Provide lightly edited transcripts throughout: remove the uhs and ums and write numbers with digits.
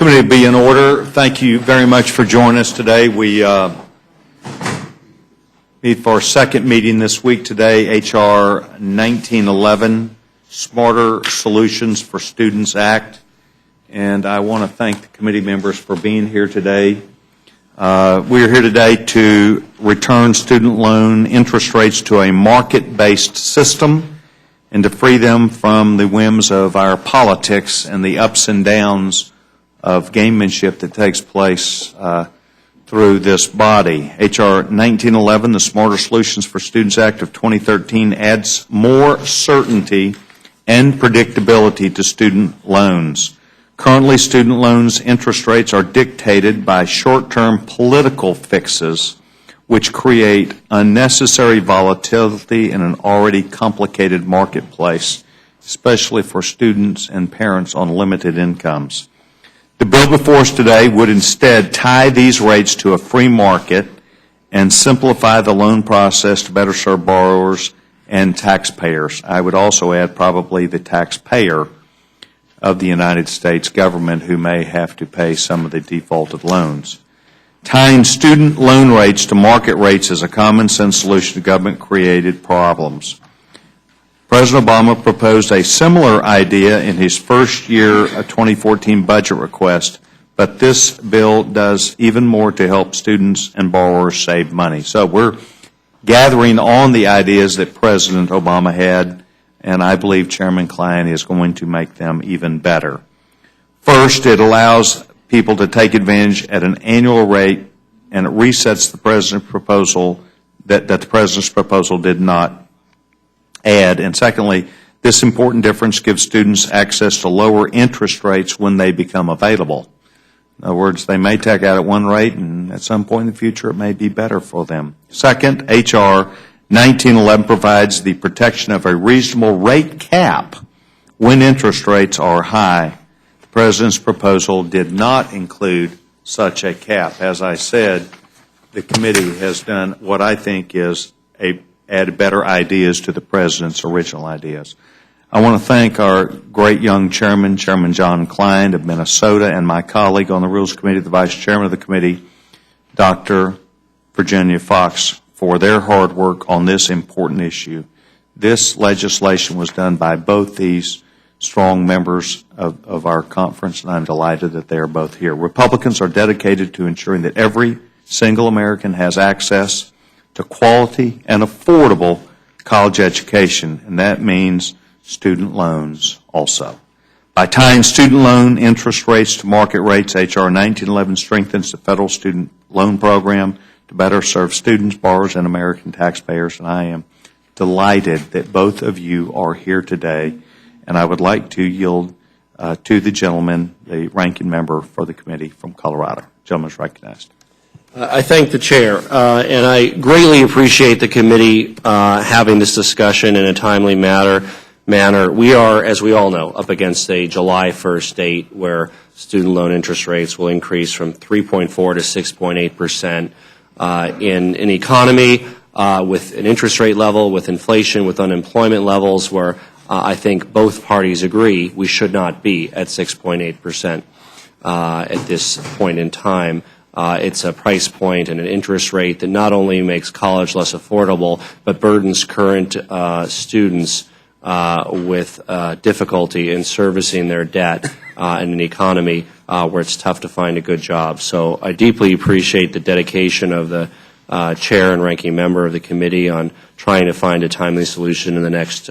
Committee will be in order. Thank you very much for joining us today. We meet for our second meeting this week today, H.R. 1911, Smarter Solutions for Students Act. And I want to thank the committee members for being here today. We are here today to return student loan interest rates to a market-based system and to free them from the whims of our politics and the ups and downs of gamemanship that takes place through this body. H.R. 1911, the Smarter Solutions for Students Act of 2013, adds more certainty and predictability to student loans. Currently, student loans interest rates are dictated by short-term political fixes which create unnecessary volatility in an already complicated marketplace, especially for students and parents on limited incomes. The bill before us today would instead tie these rates to a free market and simplify the loan process to better serve borrowers and taxpayers. I would also add probably the taxpayer of the United States government who may have to pay some of the defaulted loans. Tying student loan rates to market rates is a common sense solution to government-created problems. President Obama proposed a similar idea in his first year 2014 budget request, but this bill does even more to help students and borrowers save money. So we're gathering on the ideas that President Obama had, and I believe Chairman Klein is going to make them even better. First, it allows people to take advantage at an annual rate, and it resets the President's proposal that the President's proposal did not add. And secondly, this important difference gives students access to lower interest rates when they become available. In other words, they may take out at one rate, and at some point in the future it may be better for them. Second, H.R. 1911 provides the protection of a reasonable rate cap when interest rates are high. The President's proposal did not include such a cap. As I said, the committee has done what I think is add better ideas to the President's original ideas. I want to thank our great young chairman, Chairman John Klein of Minnesota, and my colleague on the Rules Committee, the Vice Chairman of the committee, Dr. Virginia Fox, for their hard work on this important issue. This legislation was done by both these strong members of our conference, and I'm delighted that they are both here. Republicans are dedicated to ensuring that every single American has access to quality and affordable college education, and that means student loans also. By tying student loan interest rates to market rates, H.R. 1911 strengthens the federal student loan program to better serve students, borrowers, and American taxpayers, and I am delighted that both of you are here today, and I would like to yield to the gentleman, the ranking member for the committee from Colorado. The gentleman is recognized. I thank the chair, and I greatly appreciate the committee having this discussion in a timely manner. We are, as we all know, up against a July 1st date where student loan interest rates will increase from 3.4 to 6.8%. In an economy with an interest rate level, with inflation, with unemployment levels where I think both parties agree we should not be at 6.8% at this point in time. It's a price point and an interest rate that not only makes college less affordable, but burdens current students with difficulty in servicing their debt in an economy where it's tough to find a good job. So I deeply appreciate the dedication of the chair and ranking member of the committee on trying to find a timely solution in the next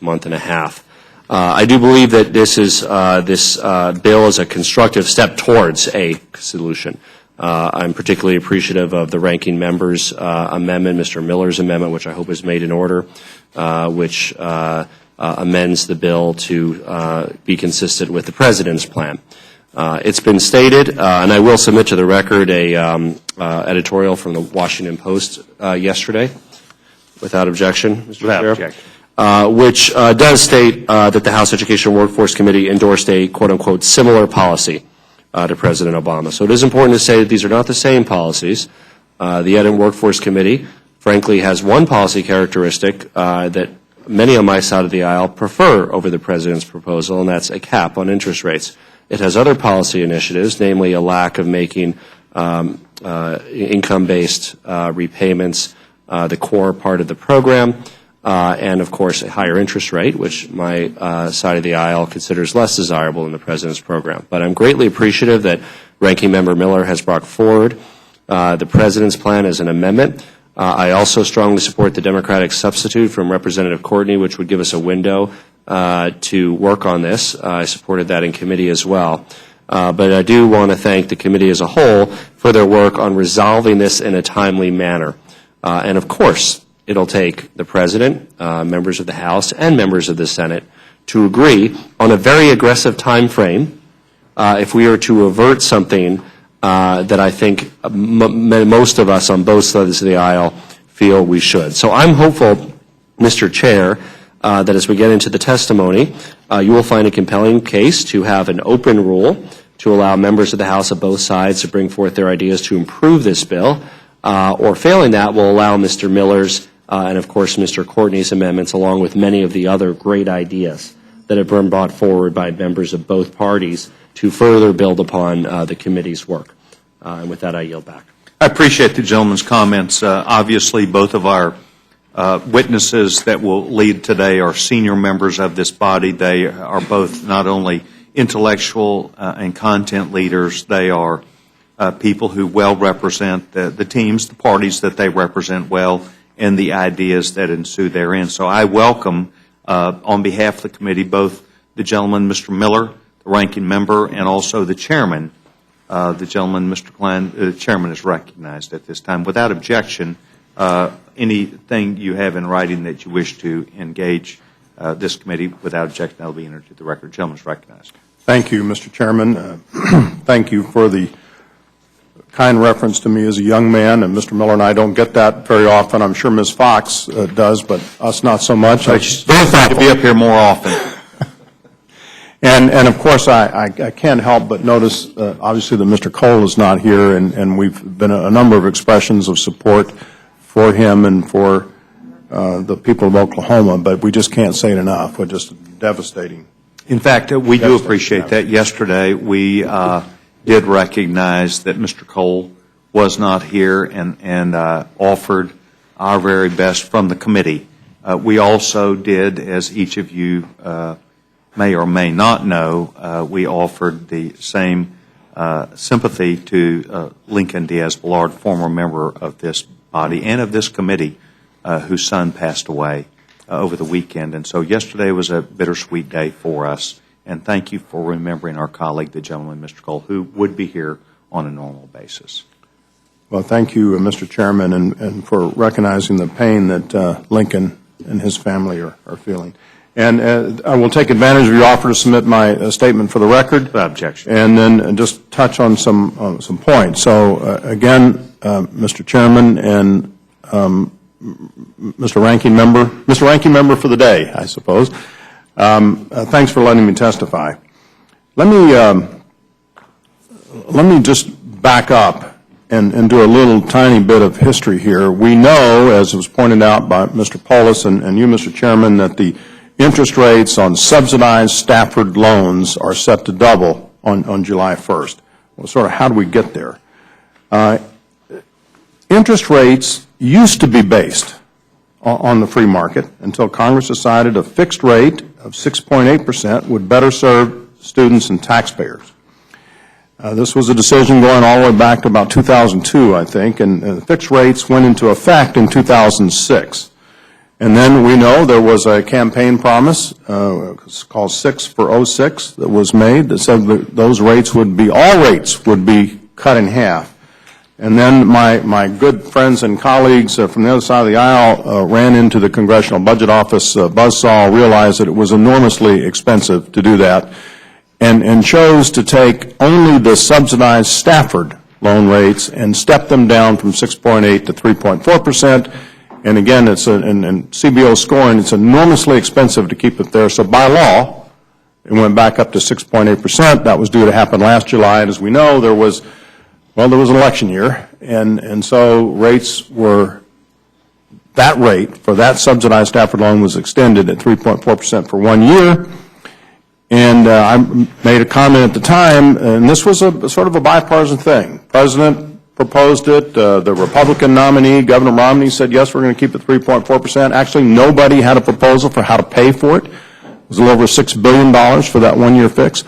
month and a half. I do believe that this bill is a constructive step towards a solution. I'm particularly appreciative of the ranking member's amendment, Mr. Miller's amendment, which I hope is made in order, which amends the bill to be consistent with the President's plan. It's been stated, and I will submit to the record a editorial from the Washington Post yesterday, without objection, Mr. Chair. Objection. Which does state that the House Education Workforce Committee endorsed a quote-unquote similar policy to President Obama. So it is important to say that these are not the same policies. The Ed and Workforce Committee, frankly, has one policy characteristic that many on my side of the aisle prefer over the President's proposal, and that's a cap on interest rates. It has other policy initiatives, namely a lack of making income-based repayments the core part of the program, and, of course, a higher interest rate, which my side of the aisle considers less desirable in the President's program. But I'm greatly appreciative that Ranking Member Miller has brought forward the President's plan as an amendment. I also strongly support the Democratic substitute from Representative Courtney, which would give us a window to work on this. I supported that in committee as well. But I do want to thank the committee as a whole for their work on resolving this in a timely manner. And, of course, it'll take the President, members of the House, and members of the Senate to agree on a very aggressive time frame if we are to avert something that I think most of us on both sides of the aisle feel we should. So I'm hopeful, Mr. Chair, that as we get into the testimony, you will find a compelling case to have an open rule to allow members of the House of both sides to bring forth their ideas to improve this bill, or failing that, will allow Mr. Miller's and, of course, Mr. Courtney's amendments, along with many of the other great ideas that have been brought forward by members of both parties to further build upon the committee's work. And with that, I yield back. I appreciate the gentleman's comments. Obviously, both of our witnesses that will lead today are senior members of this body. They are both not only intellectual and content leaders, they are people who well represent the teams, the parties that they represent well, and the ideas that ensue therein. So I welcome, on behalf of the committee, both the gentleman, Mr. Miller, the ranking member, and also the chairman. The gentleman, Mr. Klein, the chairman, is recognized at this time. Without objection, anything you have in writing that you wish to engage this committee, without objection, that will be entered to the record. The gentleman is recognized. Thank you, Mr. Chairman. Thank you for the kind reference to me as a young man, and Mr. Miller and I don't get that very often. I'm sure Ms. Fox does, but us not so much. Both have to be up here more often. And of course, I can't help but notice, obviously, that Mr. Cole is not here, and we've been a number of expressions of support for him and for the people of Oklahoma, but we just can't say it enough. We're just devastating. In fact, we do appreciate that. Yesterday, we did recognize that Mr. Cole was not here and offered our very best from the committee. We also did, as each of you may or may not know, we offered the same sympathy to Lincoln Diaz-Balart, former member of this body and of this committee, whose son passed away over the weekend. And so yesterday was a bittersweet day for us. And thank you for remembering our colleague, the gentleman, Mr. Cole, who would be here on a normal basis. Well, thank you, Mr. Chairman, and for recognizing the pain that Lincoln and his family are feeling. And I will take advantage of your offer to submit my statement for the record. Without objection. And then just touch on some points. So, again, Mr. Chairman and Mr. Ranking Member for the day, I suppose. Thanks for letting me testify. Let me just back up and do a little tiny bit of history here. We know, as was pointed out by Mr. Paulus and you, Mr. Chairman, that the interest rates on subsidized Stafford loans are set to double on July 1st. Well, sort of how do we get there? Interest rates used to be based on the free market until Congress decided a fixed rate of 6.8% would better serve students and taxpayers. This was a decision going all the way back to about 2002, I think, and fixed rates went into effect in 2006. And then we know there was a campaign promise called 6 for 06 that was made that said that those rates would be, all rates would be cut in half. And then my good friends and colleagues from the other side of the aisle ran into the Congressional Budget Office buzzsaw, realized that it was enormously expensive to do that, and chose to take only the subsidized Stafford loan rates and step them down from 6.8 to 3.4%. And again, it's in CBO scoring, it's enormously expensive to keep it there. So by law, it went back up to 6.8%. That was due to happen last July. And as we know, there was an election year. And so rates were, that rate for that subsidized Stafford loan was extended at 3.4% for 1 year. And I made a comment at the time, and this was a sort of a bipartisan thing. President proposed it. The Republican nominee, Governor Romney, said, yes, we're going to keep it 3.4%. Actually, nobody had a proposal for how to pay for it. It was a little over $6 billion for that one-year fix.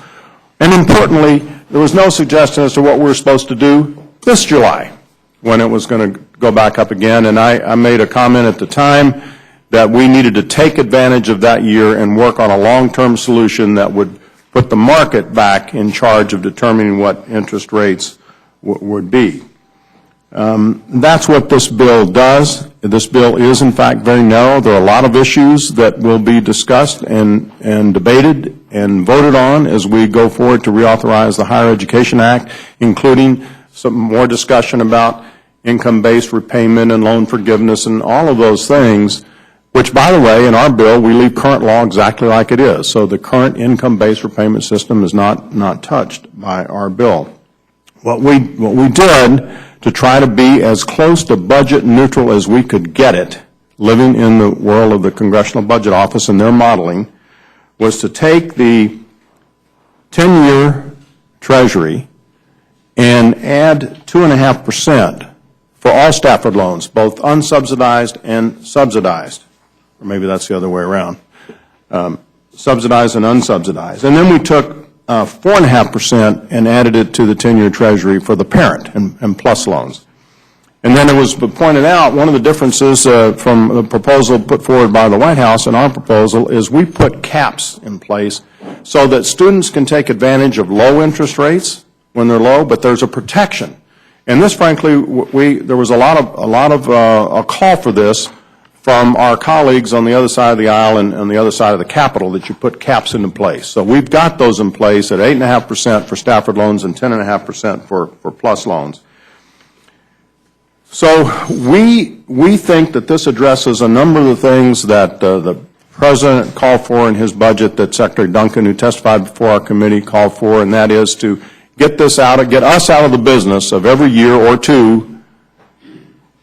And importantly, there was no suggestion as to what we were supposed to do this July when it was going to go back up again. And I made a comment at the time that we needed to take advantage of that year and work on a long-term solution that would put the market back in charge of determining what interest rates would be. That's what this bill does. This bill is, in fact, very narrow. There are a lot of issues that will be discussed and debated and voted on as we go forward to reauthorize the Higher Education Act, including some more discussion about income-based repayment and loan forgiveness and all of those things, which, by the way, in our bill, we leave current law exactly like it is. So the current income-based repayment system is not touched by our bill. What we did to try to be as close to budget neutral as we could get it, living in the world of the Congressional Budget Office and their modeling, was to take the 10-year Treasury and add 2.5% for all Stafford loans, both unsubsidized and subsidized. Or maybe that's the other way around. Subsidized and unsubsidized. And then we took 4.5% and added it to the 10-year Treasury for the parent and plus loans. And then it was pointed out, one of the differences from the proposal put forward by the White House and our proposal is we put caps in place so that students can take advantage of low interest rates when they're low, but there's a protection. And this, frankly, there was a lot of a call for this from our colleagues on the other side of the aisle and on the other side of the Capitol, that you put caps into place. So we've got those in place at 8.5% for Stafford loans and 10.5% for plus loans. So we think that this addresses a number of the things that the President called for in his budget, that Secretary Duncan, who testified before our committee, called for, and that is to get us out of the business of every year or two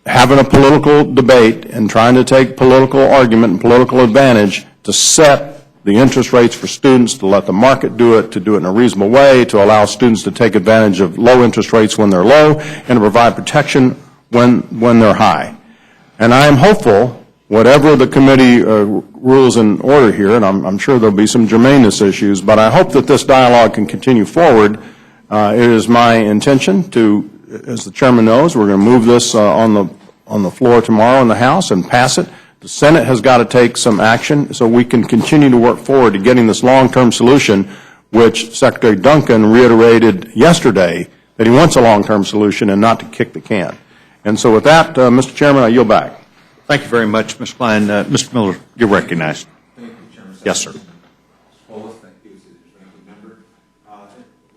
having a political debate and trying to take political argument and political advantage to set the interest rates for students, to let the market do it, to do it in a reasonable way, to allow students to take advantage of low interest rates when they're low, and to provide protection when they're high. And I am hopeful, whatever the committee rules in order here, and I'm sure there'll be some germaneness issues, but I hope that this dialogue can continue forward. It is my intention to, as the chairman knows, we're going to move this on the floor tomorrow in the House and pass it. The Senate has got to take some action so we can continue to work forward to getting this long-term solution, which Secretary Duncan reiterated yesterday that he wants a long-term solution and not to kick the can. And so with that, Mr. Chairman, I yield back. Thank you very much, Mr. Klein. Mr. Miller, you're recognized. Thank you, Chairman. Yes, sir. Thank you, ranking member.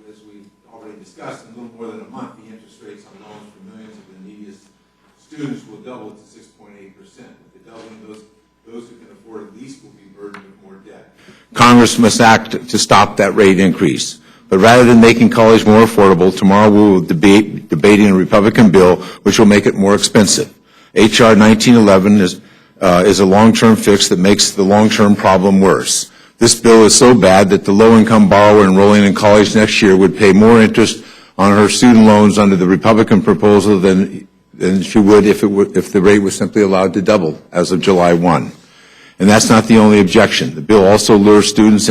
As we already discussed, in a little more than a month, the interest rates on loans for millions of the neediest students will double to 6.8%. With the doubling, those who can afford it least will be burdened with more debt. Congress must act to stop that rate increase. But rather than making college more affordable, tomorrow we will be debating a Republican bill which will make it more expensive. H.R. 1911 is a long-term fix that makes the long-term problem worse. This bill is so bad that the low-income borrower enrolling in college next year would pay more interest on her student loans under the Republican proposal than she would if the rate was simply allowed to double as of July 1. And that's not the only objection. The bill also lures students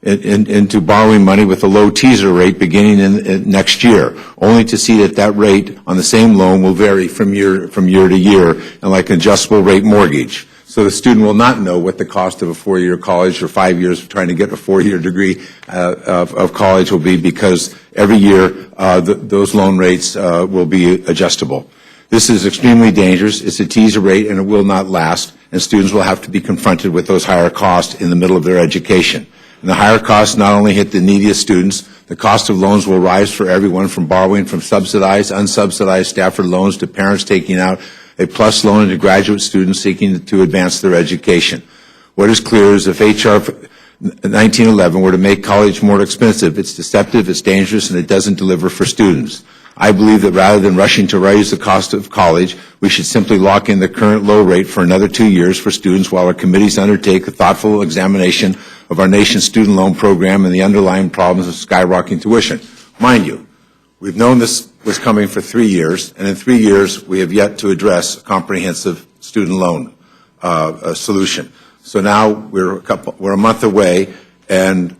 into borrowing money with a low teaser rate beginning in next year, only to see that rate on the same loan will vary from year to year, and like an adjustable rate mortgage. So the student will not know what the cost of a 4-year college or 5 years of trying to get a 4-year degree of college will be, because every year those loan rates will be adjustable. This is extremely dangerous. It's a teaser rate, and it will not last, and students will have to be confronted with those higher costs in the middle of their education. And the higher costs not only hit the neediest students, the cost of loans will rise for everyone, from borrowing from subsidized, unsubsidized Stafford loans to parents taking out a plus loan and to graduate students seeking to advance their education. What is clear is if H.R. 1911 were to make college more expensive, it's deceptive, it's dangerous, and it doesn't deliver for students. I believe that rather than rushing to raise the cost of college, we should simply lock in the current low rate for another 2 years for students while our committees undertake a thoughtful examination of our nation's student loan program and the underlying problems of skyrocketing tuition. Mind you, we've known this was coming for 3 years, and in 3 years we have yet to address a comprehensive student loan solution. So now we're a month away, and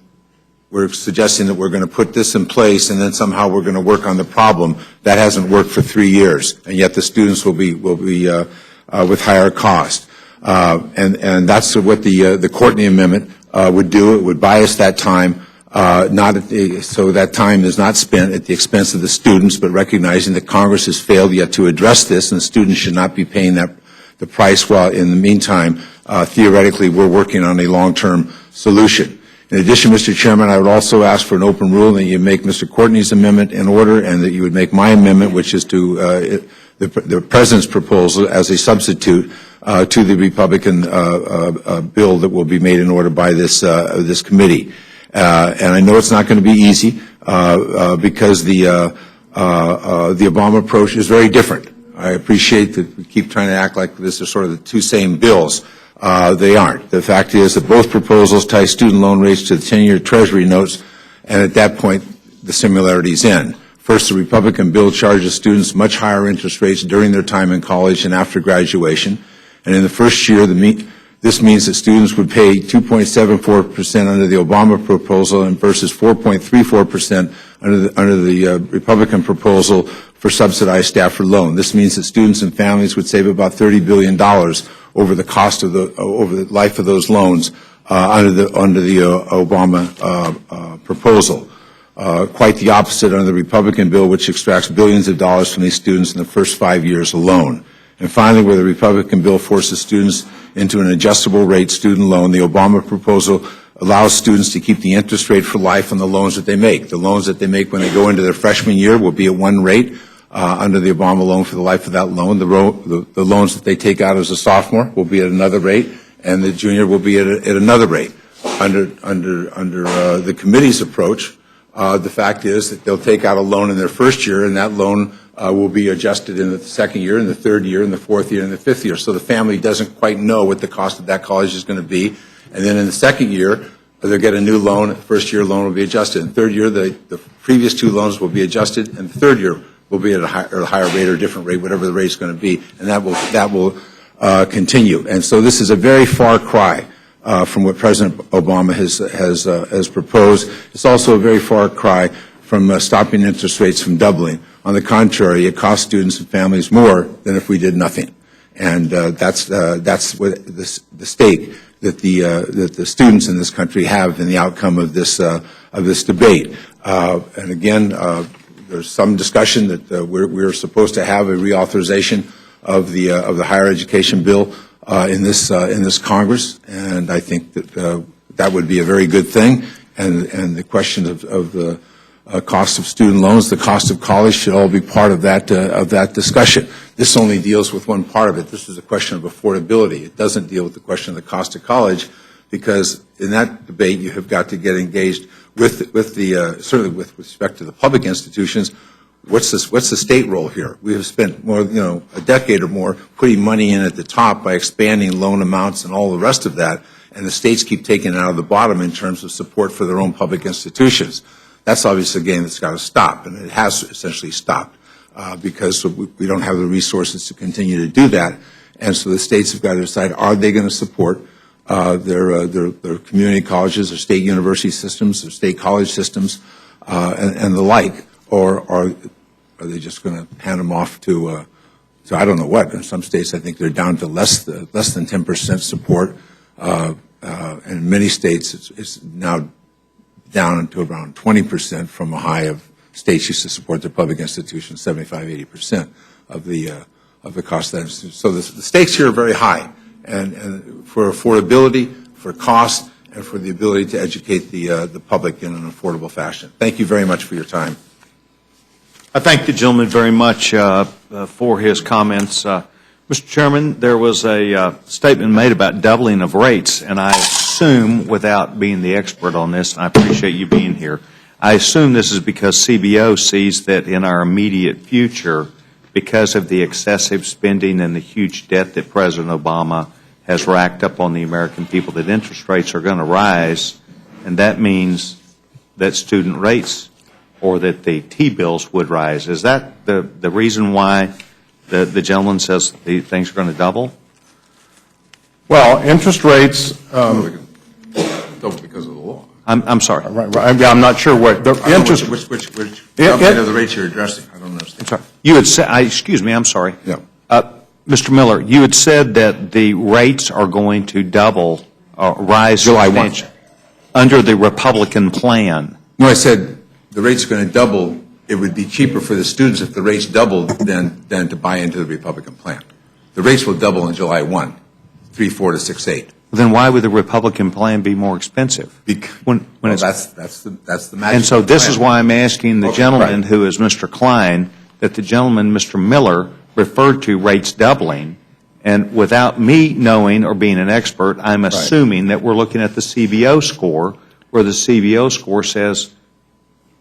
we're suggesting that we're going to put this in place, and then somehow we're going to work on the problem. That hasn't worked for 3 years, and yet the students will be with higher cost. And that's what the Courtney Amendment would do. It would buy us that time, so that time is not spent at the expense of the students, but recognizing that Congress has failed yet to address this, and students should not be paying the price, while in the meantime, theoretically, we're working on a long-term solution. In addition, Mr. Chairman, I would also ask for an open rule that you make Mr. Courtney's amendment in order, and that you would make my amendment, which is to the President's proposal as a substitute to the Republican bill that will be made in order by this committee. And I know it's not going to be easy because the Obama approach is very different. I appreciate that we keep trying to act like this are sort of the two same bills. They aren't. The fact is that both proposals tie student loan rates to the 10-year Treasury notes, and at that point, the similarities end. First, the Republican bill charges students much higher interest rates during their time in college and after graduation. And in the first year, this means that students would pay 2.74% under the Obama proposal and versus 4.34% under the Republican proposal for subsidized Stafford loan. This means that students and families would save about $30 billion over the cost of over the life of those loans under the Obama proposal. Quite the opposite under the Republican bill, which extracts billions of dollars from these students in the first 5 years alone. And finally, where the Republican bill forces students into an adjustable rate student loan, the Obama proposal allows students to keep the interest rate for life on the loans that they make. The loans that they make when they go into their freshman year will be at one rate under the Obama loan for the life of that loan. The loans that they take out as a sophomore will be at another rate, and the junior will be at another rate. Under the committee's approach, the fact is that they'll take out a loan in their first year, and that loan will be adjusted in the second year, in the third year, in the fourth year, and the fifth year. So the family doesn't quite know what the cost of that college is going to be. And then in the second year, they'll get a new loan. The first year loan will be adjusted. In the third year, the previous two loans will be adjusted, and the third year will be at a higher rate or a different rate, whatever the rate is going to be, and that will continue. And so this is a very far cry from what President Obama has proposed. It's also a very far cry from stopping interest rates from doubling. On the contrary, it costs students and families more than if we did nothing. And that's what the stake that the students in this country have in the outcome of this debate. And again, there's some discussion that we're supposed to have a reauthorization of the higher education bill in this Congress, and I think that that would be a very good thing. And the question of the cost of student loans, the cost of college should all be part of that discussion. This only deals with one part of it. This is a question of affordability. It doesn't deal with the question of the cost of college, because in that debate you have got to get engaged with certainly with respect to the public institutions. What's the state role here? We have spent more, a decade or more putting money in at the top by expanding loan amounts and all the rest of that, and the states keep taking it out of the bottom in terms of support for their own public institutions. That's obviously a game that's got to stop, and it has essentially stopped because we don't have the resources to continue to do that. And so the states have got to decide, are they going to support their community colleges, their state university systems, their state college systems, and the like, or are they just going to hand them off to I don't know what? In some states, I think they're down to less than 10% support, and in many states, it's now down to around 20% from a high of states used to support their public institutions, 75–80% of the cost of that institution. So the stakes here are very high, and for affordability, for cost, and for the ability to educate the public in an affordable fashion. Thank you very much for your time. I thank the gentleman very much for his comments. Mr. Chairman, there was a statement made about doubling of rates, and I assume, without being the expert on this, and I appreciate you being here, I assume this is because CBO sees that in our immediate future, because of the excessive spending and the huge debt that President Obama has racked up on the American people, that interest rates are going to rise and that means that student rates or that the T-bills would rise. Is that the reason why the gentleman says the things are going to double? Well, interest rates, Double because of the law. I'm sorry. I'm not sure what, the interest. Which doubling of the rates you're addressing? I don't understand. I'm sorry. You had said, excuse me, I'm sorry. Yeah. Mr. Miller, you had said that the rates are going to double, rise July 1. substantially under the Republican plan. No, I said the rates are going to double. It would be cheaper for the students if the rates doubled than to buy into the Republican plan. The rates will double on July 1, 3.4 to 6.8. Then why would the Republican plan be more expensive? When it's, That's the magic. and so of the this plan. is why I'm asking the Okay, gentleman right. who is Mr. Klein, that the gentleman, Mr. Miller, referred to rates doubling, and without me knowing or being an expert, I'm assuming that we're looking at the CBO score, where the CBO score says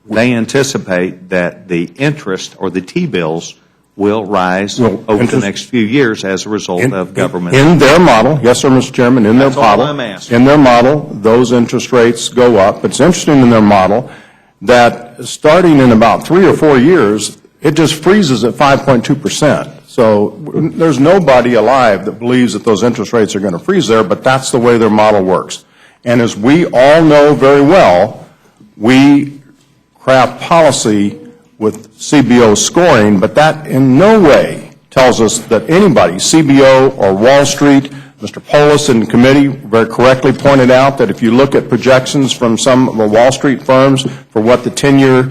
they anticipate that the interest or the T-bills will rise over the next few years as a result of government. In their model, yes, sir, Mr. Chairman, in their That's all model. I'm asking. In their model, those interest rates go up. It's interesting in their model that starting in about 3 or 4 years, it just freezes at 5.2%. So there's nobody alive that believes that those interest rates are going to freeze there, but that's the way their model works. And as we all know very well, we craft policy with CBO scoring, but that in no way tells us that anybody, CBO or Wall Street, Mr. Polis in committee very correctly pointed out that if you look at projections from some of the Wall Street firms for what the 10-year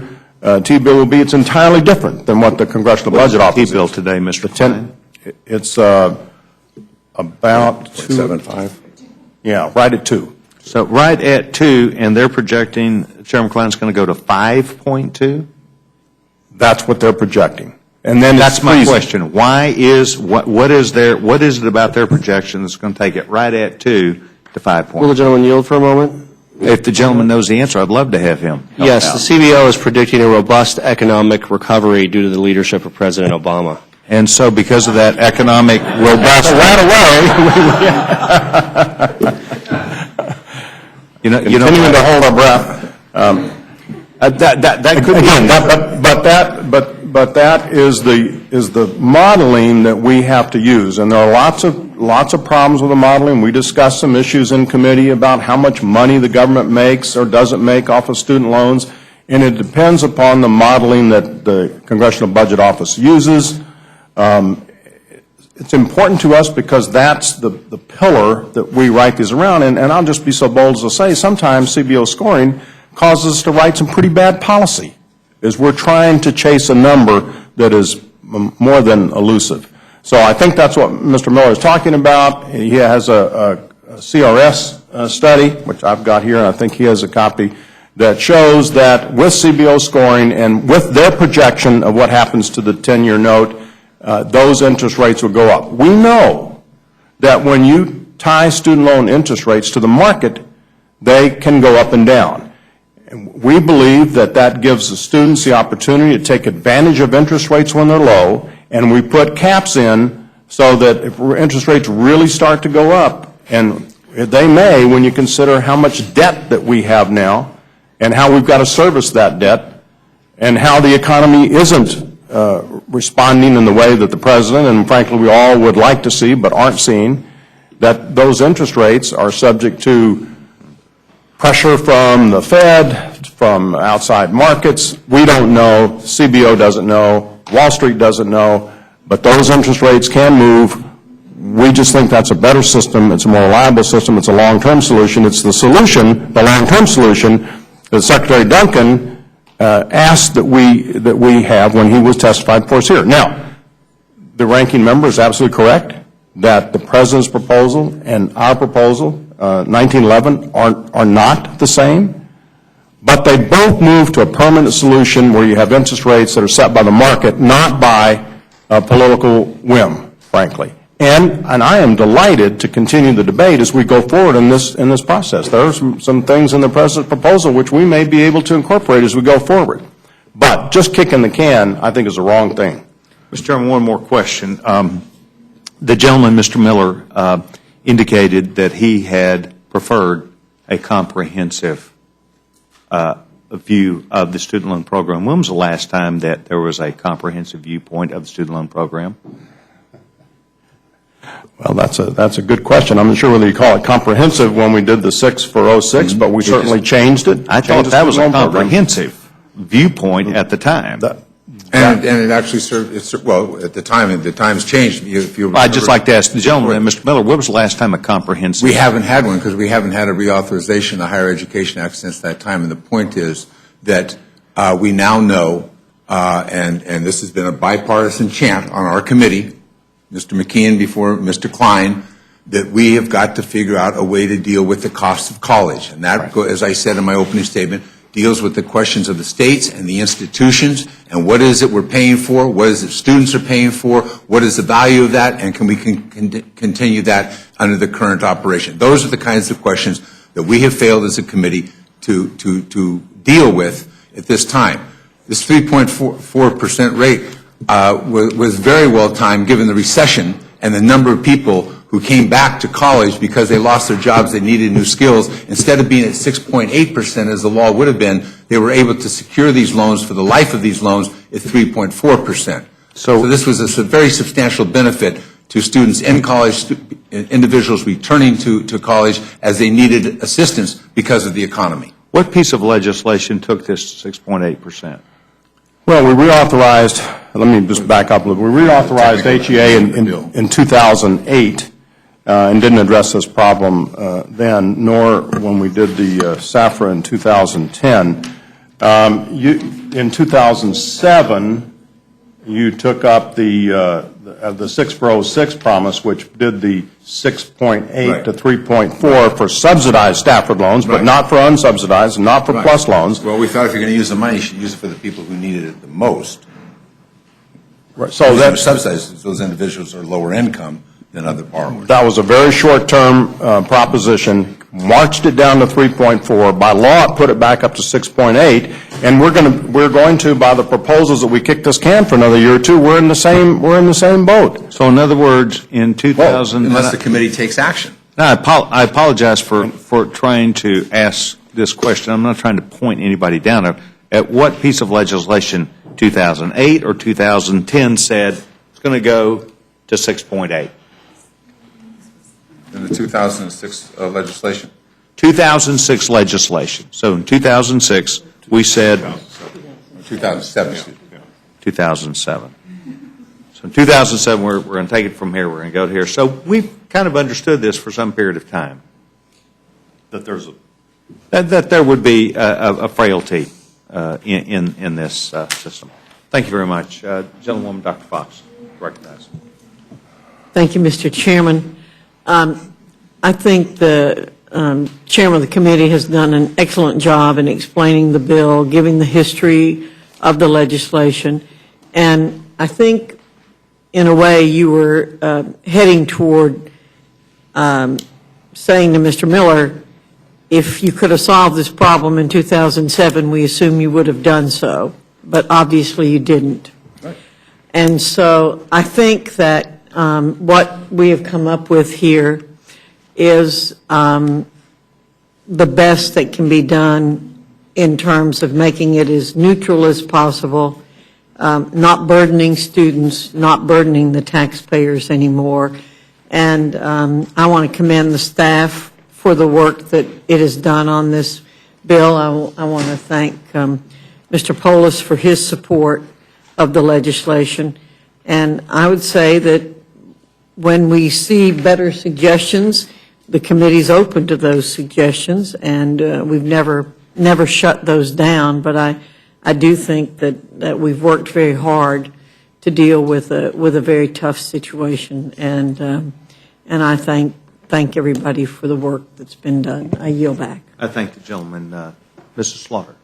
T-bill will be, it's entirely different than what the Congressional Budget Office T-bill is. today, Mr. The Klein? It's about 2.75. Yeah, right at 2. So right at 2, and they're projecting, Chairman Klein's going to go to 5.2? That's what they're projecting. And then That's it's my freezing. question. Why is, what is it about their projection that's going to take it right at 2 to 5 Will the points? gentleman yield for a moment? If the gentleman knows the answer, I'd love to have him help Yes, out. the CBO is predicting a robust economic recovery due to the leadership of President Obama. And so because of that economic robust... You know, Continuing to hold our breath. that could be... Again, but that is the modeling that we have to use, and there are lots of problems with the modeling. We discussed some issues in committee about how much money the government makes or doesn't make off of student loans, and it depends upon the modeling that the Congressional Budget Office uses. It's important to us because that's the pillar that we write these around, and I'll just be so bold as to say sometimes CBO scoring causes us to write some pretty bad policy, as we're trying to chase a number that is more than elusive. So I think that's what Mr. Miller is talking about. He has a CRS study, which I've got here, and I think he has a copy, that shows that with CBO scoring and with their projection of what happens to the 10-year note, those interest rates will go up. We know that when you tie student loan interest rates to the market, they can go up and down. And we believe that that gives the students the opportunity to take advantage of interest rates when they're low, and we put caps in so that if interest rates really start to go up, and they may when you consider how much debt that we have now and how we've got to service that debt and how the economy isn't responding in the way that the President and frankly we all would like to see but aren't seeing, that those interest rates are subject to pressure from the Fed, from outside markets. We don't know. CBO doesn't know. Wall Street doesn't know. But those interest rates can move. We just think that's a better system. It's a more reliable system. It's a long-term solution. It's the solution, the long-term solution, that Secretary Duncan asked that we have when he was testified before us here. Now, the ranking member is absolutely correct that the President's proposal and our proposal, 1911, are not the same, but they both move to a permanent solution where you have interest rates that are set by the market, not by a political whim, frankly. And I am delighted to continue the debate as we go forward in this process. There are some things in the President's proposal which we may be able to incorporate as we go forward. But just kicking the can, I think, is the wrong thing. Mr. Chairman, one more question. The gentleman, Mr. Miller, indicated that he had preferred a comprehensive view of the student loan program. When was the last time that there was a comprehensive viewpoint of the student loan program? Well, that's a good question. I'm not sure whether you call it comprehensive when we did the 6 for 06, but we certainly changed it. I thought that was a comprehensive viewpoint at the time. And it actually served, well, at the time, the times changed. If you I'd just like to ask the gentleman, Mr. Miller, when was the last time a comprehensive? We haven't had one because we haven't had a reauthorization of the Higher Education Act since that time. And the point is that we now know, and this has been a bipartisan chant on our committee, Mr. McKeon before Mr. Klein, that we have got to figure out a way to deal with the cost of college. And that, as I said in my opening statement, deals with the questions of the states and the institutions and what is it we're paying for, what is it students are paying for, what is the value of that, and can we continue that under the current operation. Those are the kinds of questions that we have failed as a committee to deal with at this time. This 3.4% rate was very well timed given the recession and the number of people who came back to college because they lost their jobs, they needed new skills. Instead of being at 6.8% as the law would have been, they were able to secure these loans for the life of these loans at 3.4%. So this was a very substantial benefit to students in college, individuals returning to college as they needed assistance because of the economy. What piece of legislation took this 6.8%? Well, we reauthorized, let me just back up a little. We reauthorized HEA in 2008 and didn't address this problem then, nor when we did the SAFRA in 2010. In 2007, you took up the 6 for 06 promise, which did the 6.8 to 3.4 for subsidized Stafford loans, but not for unsubsidized and not for plus loans. Well, we thought if you're going to use the money, you should use it for the people who needed it the most. Right. So that subsidized, those individuals are lower income than other borrowers. That was a very short-term proposition, marched it down to 3.4. By law, it put it back up to 6.8, and we're going to, by the proposals that we kicked this can for another year or two, we're in the same boat. So in other words, in 2000... unless the committee takes action. No, I apologize for trying to ask this question. I'm not trying to point anybody down. At what piece of legislation, 2008 or 2010, said it's going to go to 6.8? In the 2006 legislation. 2006 legislation. So in 2006, we said... 2007. 2007. So in 2007, we're going to take it from here. We're going to go to here. So we've kind of understood this for some period of time, that there's that there would be a frailty in this system. Thank you very much. Gentlewoman, Dr. Fox, recognize. Thank you, Mr. Chairman. I think the chairman of the committee has done an excellent job in explaining the bill, giving the history of the legislation, and I think, in a way, you were heading toward saying to Mr. Miller, if you could have solved this problem in 2007, we assume you would have done so, but obviously you didn't. Right. And so I think that what we have come up with here is the best that can be done in terms of making it as neutral as possible, not burdening students, not burdening the taxpayers anymore. And I want to commend the staff for the work that it has done on this bill. I want to thank Mr. Polis for his support of the legislation. And I would say that when we see better suggestions, the committee's open to those suggestions, and we've never shut those down. But I do think that we've worked very hard to deal with a very tough situation, and I thank everybody for the work that's been done. I yield back. I thank the gentleman, Mrs. Slaughter.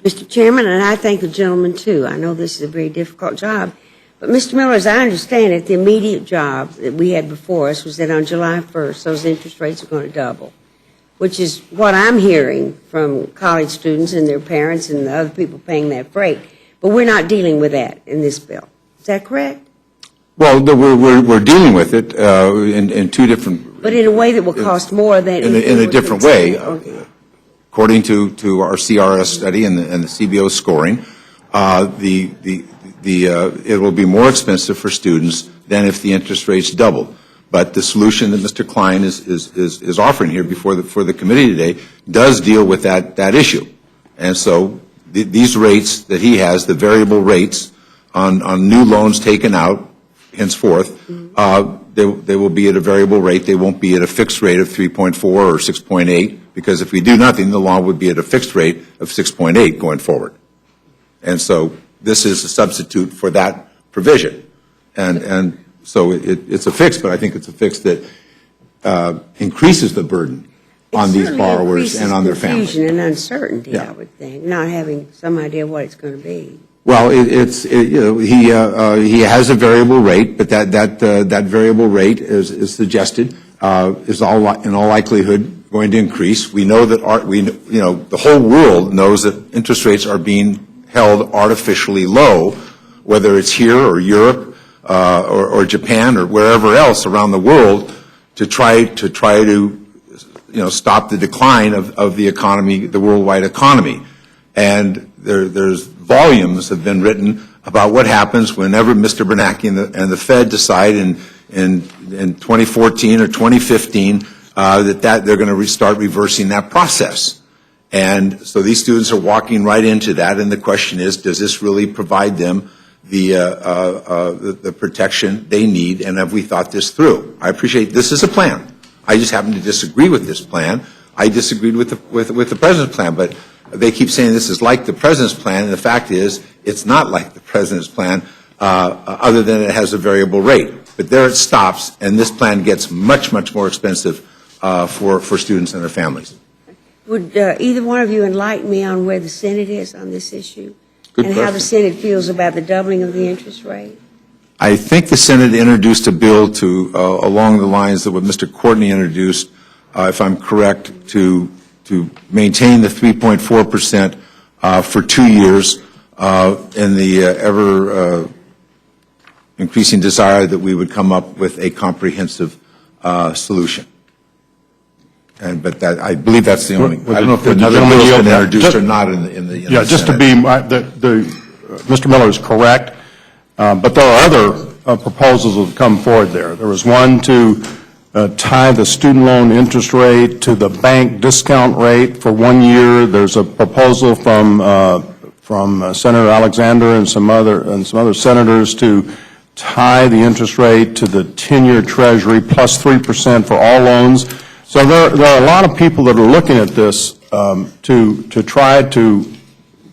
Mr. Chairman, and I thank the gentleman too. I know this is a very difficult job. But Mr. Miller, as I understand it, the immediate job that we had before us was that on July 1st, those interest rates are going to double, which is what I'm hearing from college students and their parents and the other people paying that freight. But we're not dealing with that in this bill. Is that correct? Well, we're dealing with it in two different... But in a way that will cost more than... In a different way. Okay. according to our CRS study and the CBO scoring, it will be more expensive for students than if the interest rates doubled. But the solution that Mr. Klein is offering here before the committee today does deal with that issue. And so these rates that he has, the variable rates on new loans taken out henceforth, they will be at a variable rate. They won't be at a fixed rate of 3.4 or 6.8, because if we do nothing, the loan would be at a fixed rate of 6.8 going forward. And so this is a substitute for that provision. And so it's a fix, but I think it's a fix that increases the burden on these borrowers and on their families. Confusion and uncertainty, I would think, not having some idea what it's going to be. Well, he has a variable rate, but that variable rate is suggested is in all likelihood going to increase. We know that the whole world knows that interest rates are being held artificially low, whether it's here or Europe or Japan or wherever else around the world, to try to stop the decline of the economy, the worldwide economy. And there's volumes have been written about what happens whenever Mr. Bernanke and the Fed decide in 2014 or 2015 that they're going to start reversing that process. And so these students are walking right into that, and the question is, does this really provide them the protection they need, and have we thought this through? I appreciate this is a plan. I just happen to disagree with this plan. I disagreed with the President's plan, but they keep saying this is like the President's plan, and the fact is it's not like the President's plan, other than it has a variable rate. But there it stops, and this plan gets much, much more expensive for students and their families. Would either one of you enlighten me on where the Senate is on this issue? Good and question. How the Senate feels about the doubling of the interest rate? I think the Senate introduced a bill along the lines of what Mr. Courtney introduced, if I'm correct, to maintain the 3.4% for 2 years in the ever increasing desire that we would come up with a comprehensive solution. But I believe that's the only. I don't know if another bill has been introduced or not in the Yeah, just to Senate. be, Mr. Miller is correct, but there are other proposals that have come forward there. There was one to tie the student loan interest rate to the bank discount rate for 1 year. There's a proposal from Senator Alexander and some other senators to tie the interest rate to the 10-year Treasury plus 3% for all loans. So there are a lot of people that are looking at this to try to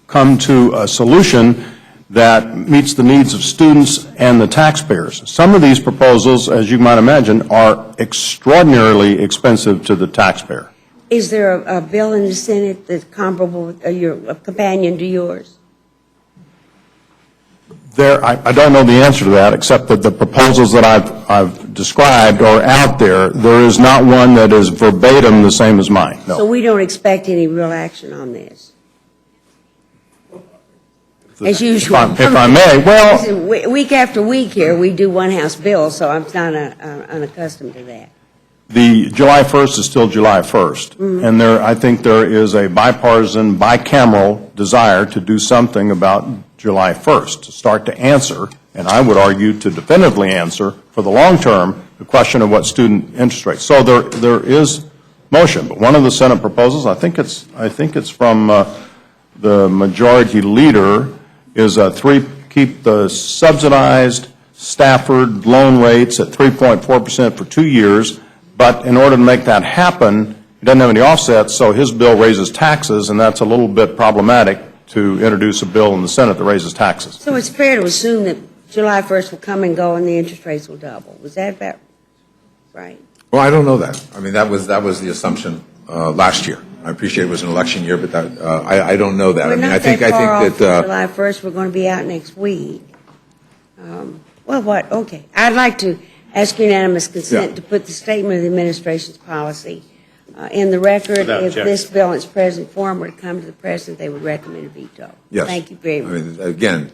come to a solution that meets the needs of students and the taxpayers. Some of these proposals, as you might imagine, are extraordinarily expensive to the taxpayer. Is there a bill in the Senate that's comparable, a companion to yours? I don't know the answer to that, except that the proposals that I've described are out there. There is not one that is verbatim the same as mine. No. So we don't expect any real action on this? As usual. If I may, well, Listen, week after week here, we do one House bill, so I'm not unaccustomed to that. the July 1st is still July 1st. And I think there is a bipartisan, bicameral desire to do something about July 1st, to start to answer, and I would argue to definitively answer, for the long term, the question of what student interest rates. So there is motion, but one of the Senate proposals, I think it's from the majority leader, is keep the subsidized Stafford loan rates at 3.4% for 2 years, but in order to make that happen, he doesn't have any offsets, so his bill raises taxes, and that's a little bit problematic to introduce a bill in the Senate that raises taxes. So it's fair to assume that July 1st will come and go and the interest rates will double. Was that about right? Well, I don't know that. I mean, that was the assumption last year. I appreciate it was an election year, but I don't know that. We're I mean, not I think that far off that from July 1st. We're going to be out next week. Okay. I'd like to ask unanimous consent to put the statement of the administration's policy in the record. Without If objection. this bill in its present form were to come to the President, they would recommend a veto. yes. Thank you very much. I mean, again,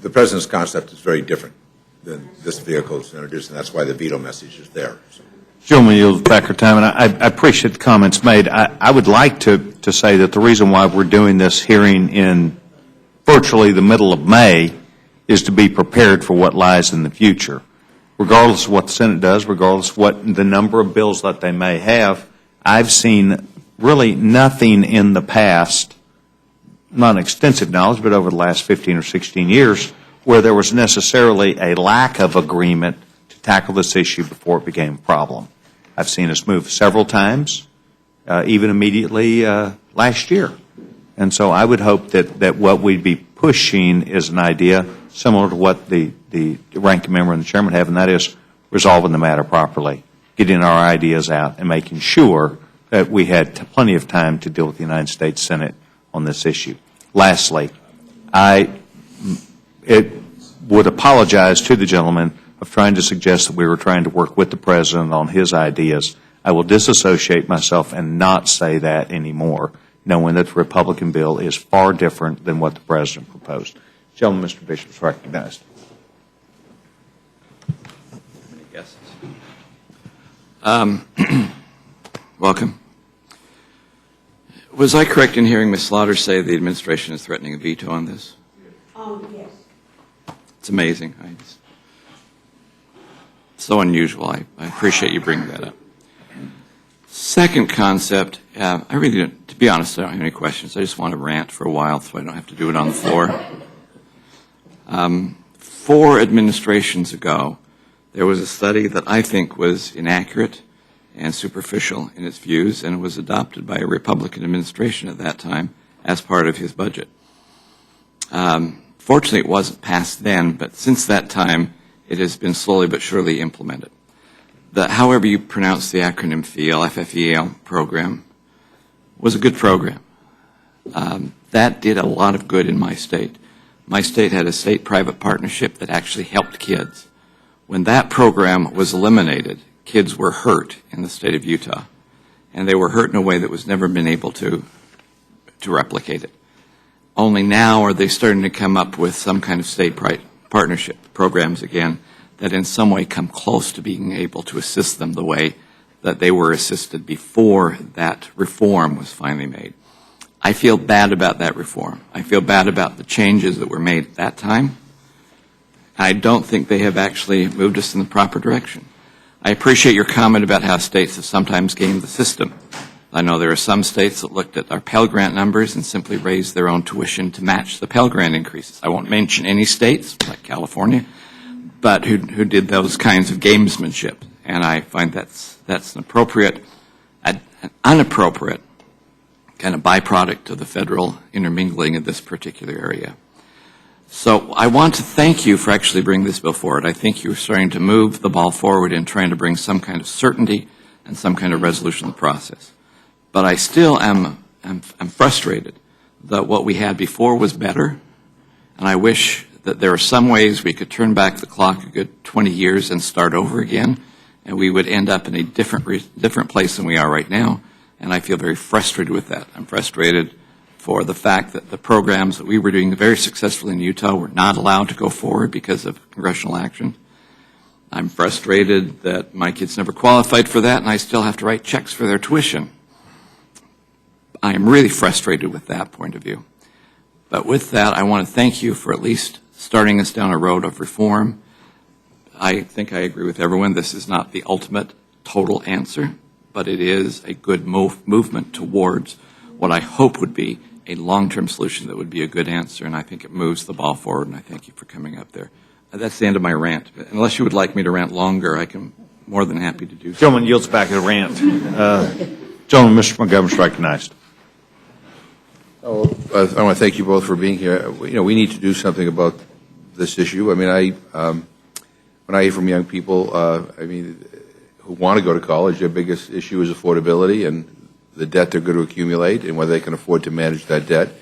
the President's concept is very different than this vehicle is introduced, and that's why the veto message is there. So. Gentleman yields back her time, and I appreciate the comments made. I would like to say that the reason why we're doing this hearing in virtually the middle of May is to be prepared for what lies in the future. Regardless of what the Senate does, regardless of what the number of bills that they may have, I've seen really nothing in the past, not extensive knowledge, but over the last 15 or 16 years, where there was necessarily a lack of agreement to tackle this issue before it became a problem. I've seen us move several times, even immediately last year. And so I would hope that what we'd be pushing is an idea similar to what the ranking member and the chairman have, and that is resolving the matter properly, getting our ideas out, and making sure that we had plenty of time to deal with the United States Senate on this issue. Lastly, I would apologize to the gentleman of trying to suggest that we were trying to work with the President on his ideas. I will disassociate myself and not say that anymore, knowing that the Republican bill is far different than what the President proposed. Gentleman, Mr. Bishop is recognized. Many guesses. Welcome. Was I correct in hearing Ms. Slaughter say the administration is threatening a veto on this? Yes. It's amazing. It's so unusual. I appreciate you bringing that up. Second concept, I really don't, to be honest, I don't have any questions. I just want to rant for a while so I don't have to do it on the floor. 4 administrations ago, there was a study that I think was inaccurate and superficial in its views, and it was adopted by a Republican administration at that time as part of his budget. Fortunately, it wasn't passed then, but since that time, it has been slowly but surely implemented. However you pronounce the acronym FEAL, FFEL program, was a good program. That did a lot of good in my state. My state had a state-private partnership that actually helped kids. When that program was eliminated, kids were hurt in the state of Utah, and they were hurt in a way that was never been able to replicate it. Only now are they starting to come up with some kind of state partnership programs again that in some way come close to being able to assist them the way that they were assisted before that reform was finally made. I feel bad about that reform. I feel bad about the changes that were made at that time. I don't think they have actually moved us in the proper direction. I appreciate your comment about how states have sometimes gamed the system. I know there are some states that looked at our Pell Grant numbers and simply raised their own tuition to match the Pell Grant increases. I won't mention any states, like California, but who did those kinds of gamesmanship. And I find that's an appropriate, an unappropriate kind of byproduct of the federal intermingling of this particular area. So I want to thank you for actually bringing this bill forward. I think you're starting to move the ball forward in trying to bring some kind of certainty and some kind of resolution to the process. But I still am frustrated that what we had before was better, and I wish that there are some ways we could turn back the clock a good 20 years and start over again, and we would end up in a different place than we are right now, and I feel very frustrated with that. I'm frustrated for the fact that the programs that we were doing very successfully in Utah were not allowed to go forward because of congressional action. I'm frustrated that my kids never qualified for that, and I still have to write checks for their tuition. I am really frustrated with that point of view. But with that, I want to thank you for at least starting us down a road of reform. I think I agree with everyone. This is not the ultimate total answer, but it is a good movement towards what I hope would be a long-term solution that would be a good answer, and I think it moves the ball forward, and I thank you for coming up there. That's the end of my rant. Unless you would like me to rant longer, I can more than happy to do so. Gentleman yields back the rant. Gentleman, Mr. Montgomery is recognized. I want to thank you both for being here. We need to do something about this issue. I mean, when I hear from young people, who want to go to college, their biggest issue is affordability and the debt they're going to accumulate and whether they can afford to manage that debt.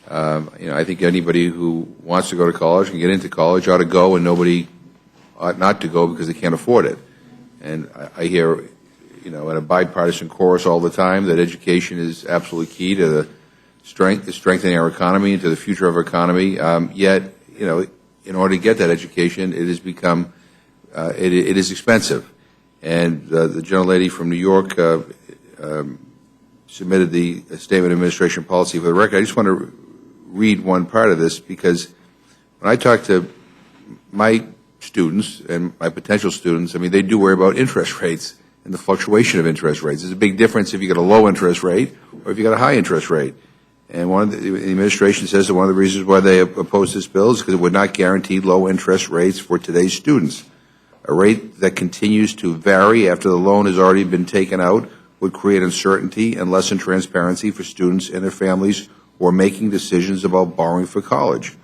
I think anybody who wants to go to college and get into college ought to go, and nobody ought not to go because they can't afford it. And I hear, in a bipartisan chorus all the time that education is absolutely key to the strengthening our economy and to the future of our economy. Yet, in order to get that education, it has become, it is expensive. And the gentlelady from New York submitted the Statement of Administration Policy. For the record, I just want to read one part of this, because when I talk to my students and my potential students, I mean, they do worry about interest rates and the fluctuation of interest rates. There's a big difference if you get a low interest rate or if you got a high interest rate. And the administration says that one of the reasons why they oppose this bill is because it would not guarantee low interest rates for today's students. A rate that continues to vary after the loan has already been taken out would create uncertainty and lessen transparency for students and their families who are making decisions about borrowing for college.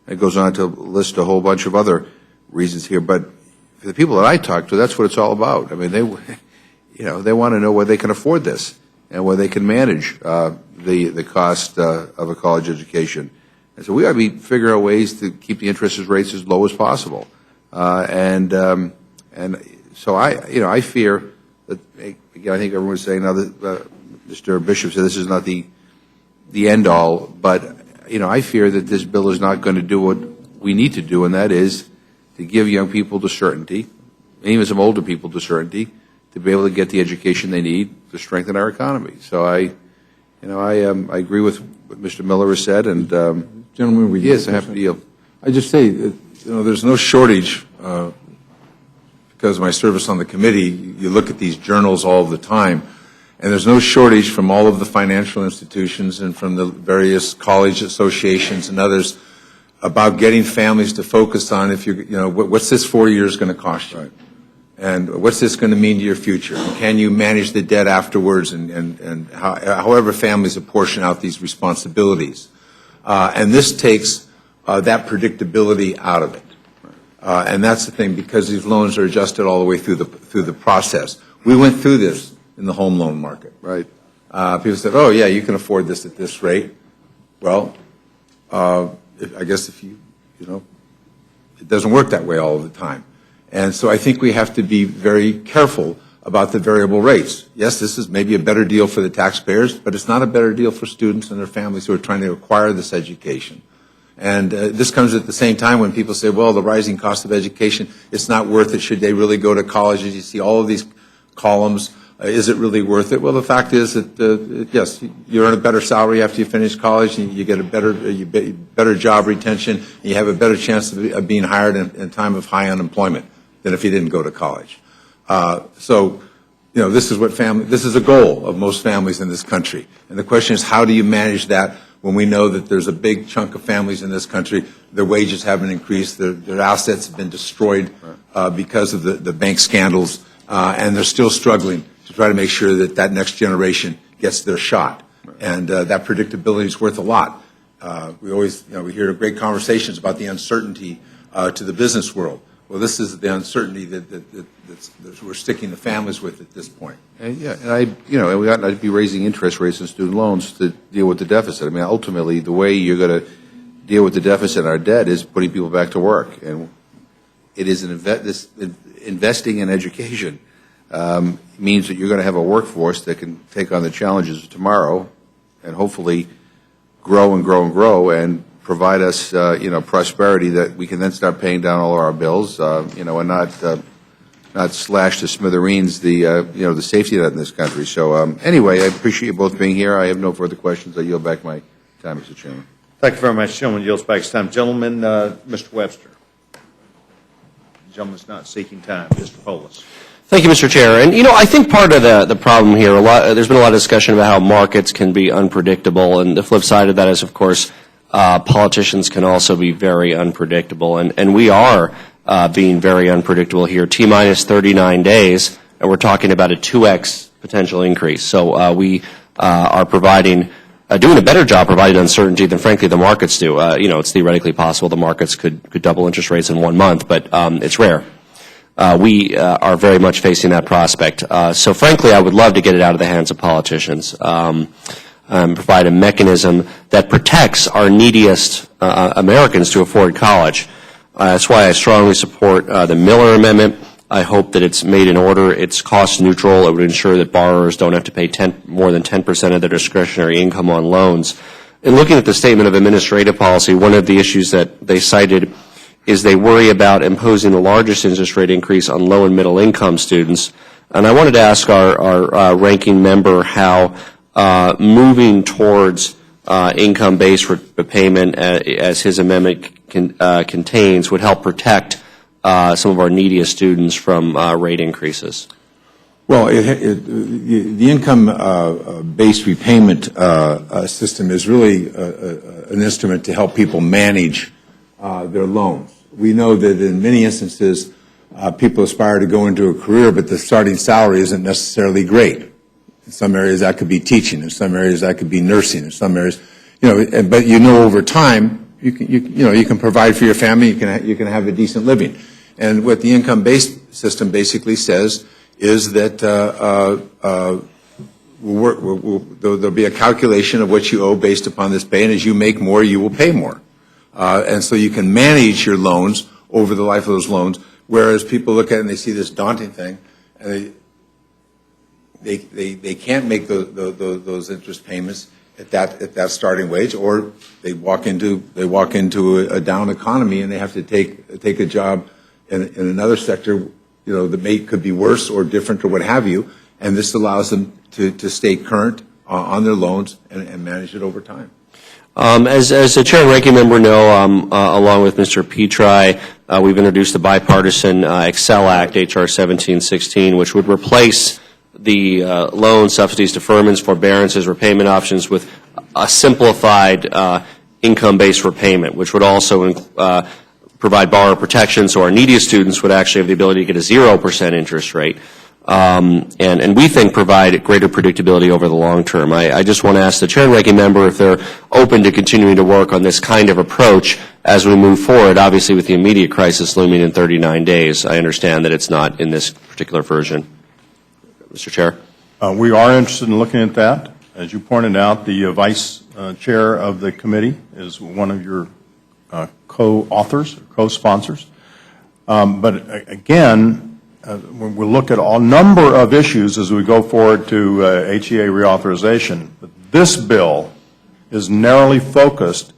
It goes on to list a whole bunch of other reasons here, but for the people that I talk to, that's what it's all about. I mean, they want to know whether they can afford this and whether they can manage the cost of a college education. And so we ought to be figuring out ways to keep the interest rates as low as possible. And so I fear that, again, I think everyone's saying now that Mr. Bishop said this is not the end all, but I fear that this bill is not going to do what we need to do, and that is to give young people the certainty, and even some older people the certainty, to be able to get the education they need to strengthen our economy. So I agree with what Mr. Miller has said, and Gentlemen, yes, I have to deal. I just say, there's no shortage, because of my service on the committee, you look at these journals all the time, and there's no shortage from all of the financial institutions and from the various college associations and others about getting families to focus on what's this 4 years going to cost you? Right. And what's this going to mean to your future? And can you manage the debt afterwards, and however families apportion out these responsibilities? And this takes that predictability out of it. And that's the thing, because these loans are adjusted all the way through the process. We went through this in the home loan market. Right. People said, oh, yeah, you can afford this at this rate. Well, I guess it doesn't work that way all of the time. And so I think we have to be very careful about the variable rates. Yes, this is maybe a better deal for the taxpayers, but it's not a better deal for students and their families who are trying to acquire this education. And this comes at the same time when people say, well, the rising cost of education, it's not worth it. Should they really go to college? As you see all of these columns, is it really worth it? Well, the fact is that, yes, you earn a better salary after you finish college, and you get a better job retention, and you have a better chance of being hired in time of high unemployment than if you didn't go to college. So, this is a goal of most families in this country. And the question is, how do you manage that when we know that there's a big chunk of families in this country, their wages haven't increased, their assets have been destroyed because of the bank scandals, and they're still struggling to try to make sure that that next generation gets their shot. And that predictability is worth a lot. We always, we hear great conversations about the uncertainty to the business world. Well, this is the uncertainty that we're sticking the families with at this point. And we ought not to be raising interest rates on student loans to deal with the deficit. I mean, ultimately, the way you're going to deal with the deficit and our debt is putting people back to work. And it is investing in education means that you're going to have a workforce that can take on the challenges of tomorrow and hopefully grow and grow and grow and provide us, prosperity that we can then start paying down all of our bills, and not slash to smithereens the safety net in this country. So anyway, I appreciate you both being here. I have no further questions. I yield back my time, Mr. Chairman. Thank you very much. Gentleman yields back his time. Gentleman, Mr. Webster. The gentleman's not seeking time. Mr. Polis. Thank you, Mr. Chair. And, I think part of the problem here, there's been a lot of discussion about how markets can be unpredictable, and the flip side of that is, of course, politicians can also be very unpredictable, and we are being very unpredictable here. T-minus 39 days, and we're talking about a 2x potential increase. So we are doing a better job providing uncertainty than, frankly, the markets do. It's theoretically possible the markets could double interest rates in 1 month, but it's rare. We are very much facing that prospect. So, frankly, I would love to get it out of the hands of politicians. Provide a mechanism that protects our neediest Americans to afford college. That's why I strongly support the Miller Amendment. I hope that it's made in order. It's cost neutral. It would ensure that borrowers don't have to pay more than 10% of their discretionary income on loans. In looking at the Statement of Administrative Policy, one of the issues that they cited is they worry about imposing the largest interest rate increase on low and middle income students. And I wanted to ask our ranking member how moving towards income-based repayment, as his amendment contains, would help protect some of our neediest students from rate increases. Well, the income-based repayment system is really an instrument to help people manage their loans. We know that in many instances, people aspire to go into a career, but the starting salary isn't necessarily great. In some areas, that could be teaching. In some areas, that could be nursing. In some areas, but over time, you can provide for your family. You can have a decent living. And what the income-based system basically says is that there'll be a calculation of what you owe based upon this pay, and as you make more, you will pay more. And so you can manage your loans over the life of those loans, whereas people look at it and they see this daunting thing, and they can't make those interest payments at that starting wage, or they walk into a down economy and they have to take a job in another sector, that could be worse or different or what have you, and this allows them to stay current on their loans and manage it over time. As the Chair and Ranking Member know, along with Mr. Petri, we've introduced the bipartisan Excel Act, H.R. 1716, which would replace the loan subsidies, deferments, forbearances, repayment options with a simplified income-based repayment, which would also provide borrower protection, so our neediest students would actually have the ability to get a 0% interest rate, and we think provide greater predictability over the long term. I just want to ask the Chair and Ranking Member if they're open to continuing to work on this kind of approach as we move forward, obviously with the immediate crisis looming in 39 days. I understand that it's not in this particular version. Mr. Chair. We are interested in looking at that. As you pointed out, the Vice Chair of the committee is one of your co-authors, co-sponsors. But again, when we look at a number of issues as we go forward to HEA reauthorization, this bill is narrowly focused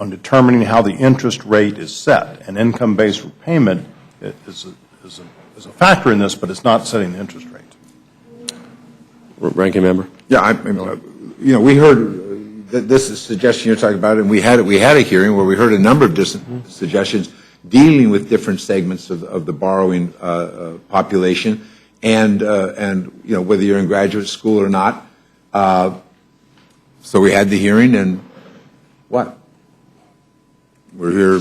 on determining how the interest rate is set. And income-based repayment is a factor in this, but it's not setting the interest rate. Ranking Member. Yeah, we heard this suggestion you're talking about, and we had a hearing where we heard a number of different suggestions dealing with different segments of the borrowing population, and whether you're in graduate school or not. So we had the hearing, and what? We're here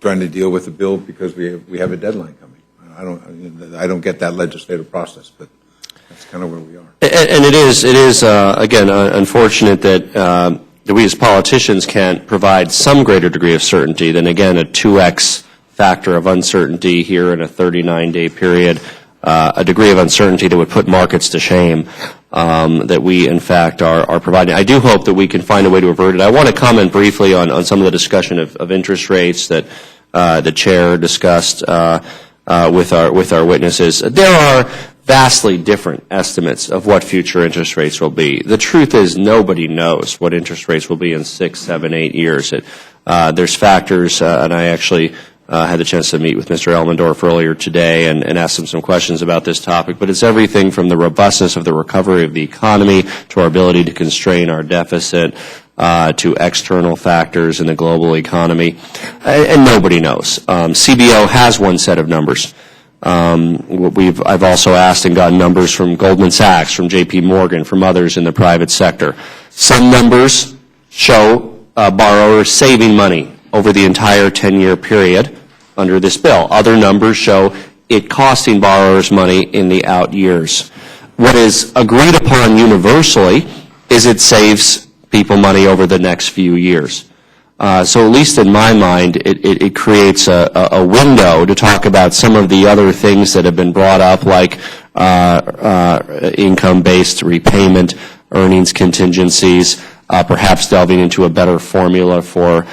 trying to deal with the bill because we have a deadline coming. I don't get that legislative process, but that's kind of where we are. And it is again unfortunate that we as politicians can't provide some greater degree of certainty than, again, a 2x factor of uncertainty here in a 39-day period, a degree of uncertainty that would put markets to shame, that we, in fact, are providing. I do hope that we can find a way to avert it. I want to comment briefly on some of the discussion of interest rates that the Chair discussed with our witnesses. There are vastly different estimates of what future interest rates will be. The truth is nobody knows what interest rates will be in 6, 7, 8 years. There's factors, and I actually had the chance to meet with Mr. Elmendorf earlier today and ask him some questions about this topic, but it's everything from the robustness of the recovery of the economy to our ability to constrain our deficit to external factors in the global economy, and nobody knows. CBO has one set of numbers. I've also asked and gotten numbers from Goldman Sachs, from J.P. Morgan, from others in the private sector. Some numbers show borrowers saving money over the entire 10-year period under this bill. Other numbers show it costing borrowers money in the out years. What is agreed upon universally is it saves people money over the next few years. So at least in my mind, it creates a window to talk about some of the other things that have been brought up, like income-based repayment, earnings contingencies, perhaps delving into a better formula for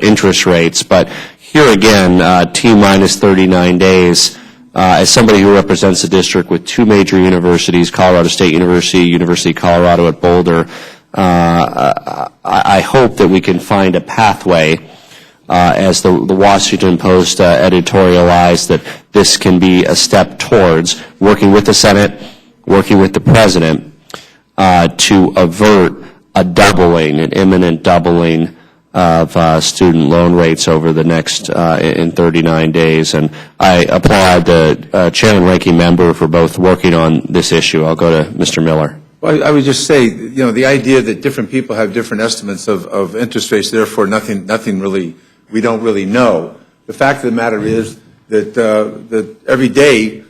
interest rates. But here again, T-minus 39 days, as somebody who represents a district with two major universities, Colorado State University, University of Colorado at Boulder, I hope that we can find a pathway as the Washington Post editorialized, that this can be a step towards working with the Senate, working with the President to avert a doubling, an imminent doubling of student loan rates over the next in 39 days. And I applaud the chair and ranking member for both working on this issue. I'll go to Mr. Miller. Well, I would just say, you know, the idea that different people have different estimates of interest rates, therefore nothing really, we don't really know. The fact of the matter is that every day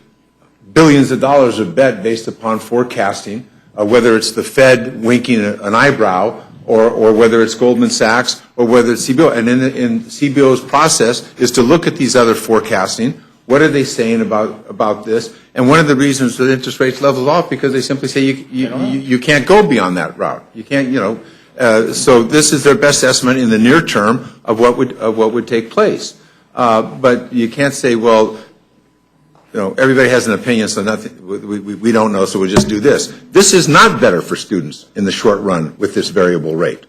billions of dollars are bet based upon forecasting, whether it's the Fed winking an eyebrow, or whether it's Goldman Sachs, or whether it's CBO. And in CBO's process is to look at these other forecasting. What are they saying about this? And one of the reasons that interest rates level off, because they simply say you can't go beyond that route. You can't, you know. So this is their best estimate in the near term of what would take place. But you can't say, well, you know, everybody has an opinion, so nothing, we don't know, so we'll just do this. This is not better for students in the short run with this variable rate.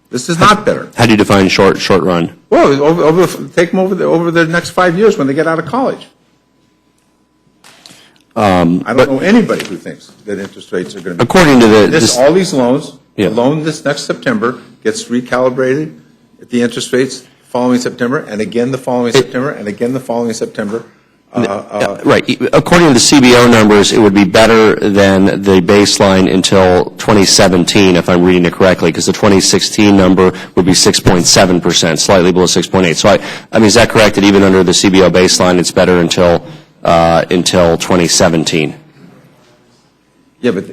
This is not better. How do you define short run? Well, take them over the next 5 years when they get out of college. I don't know anybody who thinks that interest rates are going to be. According to all these loans, yeah. The loan this next September gets recalibrated at the interest rates following September, and again the following September, and again the following September. Right. According to the CBO numbers, it would be better than the baseline until 2017, if I'm reading it correctly, because the 2016 number would be 6.7%, slightly below 6.8. So, I mean, is that correct that even under the CBO baseline, it's better until 2017? Yeah, but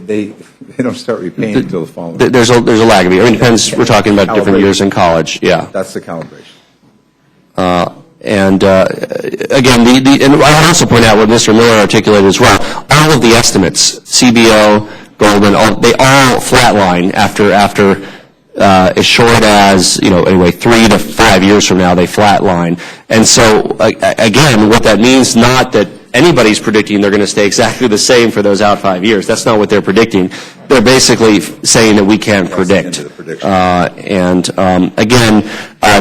they don't start repaying until the following. There's a lag. I mean, it depends. We're talking about different years in college. Yeah. That's the calibration. And again, and I also point out what Mr. Miller articulated as well. All of the estimates, CBO, Goldman, they all flatline after as short as, you know, anyway, 3 to 5 years from now, they flatline. And so, again, what that means, not that anybody's predicting they're going to stay exactly the same for those out 5 years. That's not what they're predicting. They're basically saying that we can't predict. Again,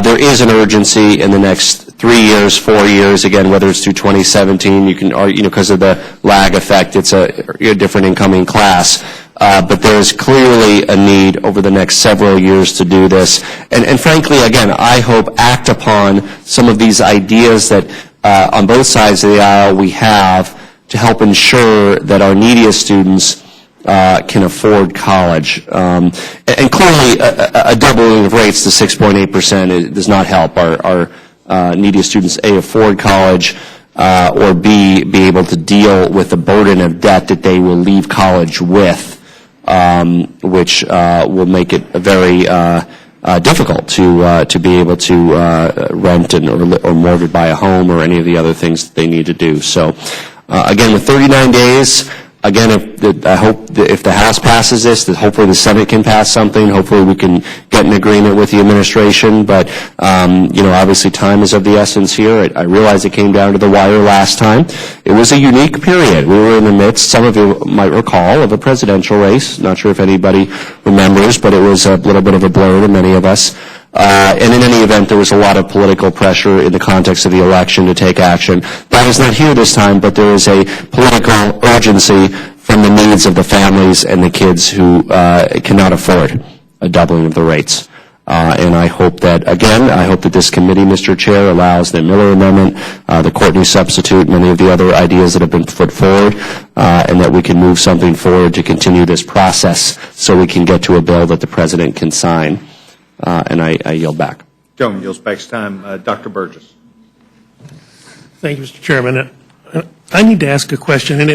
there is an urgency in the next 3 years, 4 years, again, whether it's through 2017, you can argue, you know, because of the lag effect, it's a different incoming class. But there is clearly a need over the next several years to do this. And frankly, again, I hope act upon some of these ideas that on both sides of the aisle we have to help ensure that our neediest students can afford college. And clearly, a doubling of rates to 6.8% does not help our neediest students, A, afford college, or B, be able to deal with the burden of debt that they will leave college with, which will make it very difficult to be able to rent or mortgage buy a home or any of the other things that they need to do. So, again, with 39 days, again, I hope that if the House passes this, that hopefully the Senate can pass something. Hopefully we can get an agreement with the administration. But, you know, obviously time is of the essence here. I realize it came down to the wire last time. It was a unique period. We were in the midst, some of you might recall, of a presidential race. Not sure if anybody remembers, but it was a little bit of a blur to many of us. And in any event, there was a lot of political pressure in the context of the election to take action. That is not here this time, but there is a political urgency from the needs of the families and the kids who cannot afford a doubling of the rates. And I hope that, again, I hope that this committee, Mr. Chair, allows the Miller Amendment, the Courtney substitute, many of the other ideas that have been put forward, and that we can move something forward to continue this process so we can get to a bill that the President can sign. And I yield back. Gentleman yields back his time. Dr. Burgess. Thank you, Mr. Chairman. I need to ask a question, and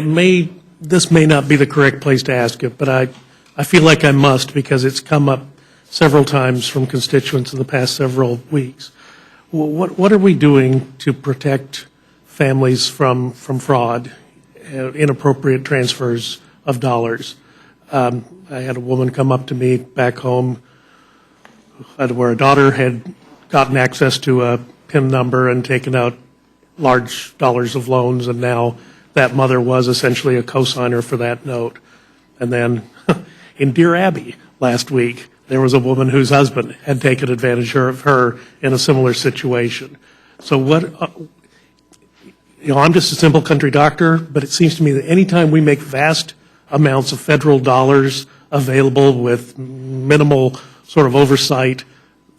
this may not be the correct place to ask it, but I feel like I must because it's come up several times from constituents in the past several weeks. What are we doing to protect families from fraud, inappropriate transfers of dollars? I had a woman come up to me back home where a daughter had gotten access to a PIN number and taken out large dollars of loans, and now that mother was essentially a cosigner for that note. And then in Dear Abby last week, there was a woman whose husband had taken advantage of her in a similar situation. So I'm just a simple country doctor, but it seems to me that anytime we make vast amounts of federal dollars available with minimal sort of oversight,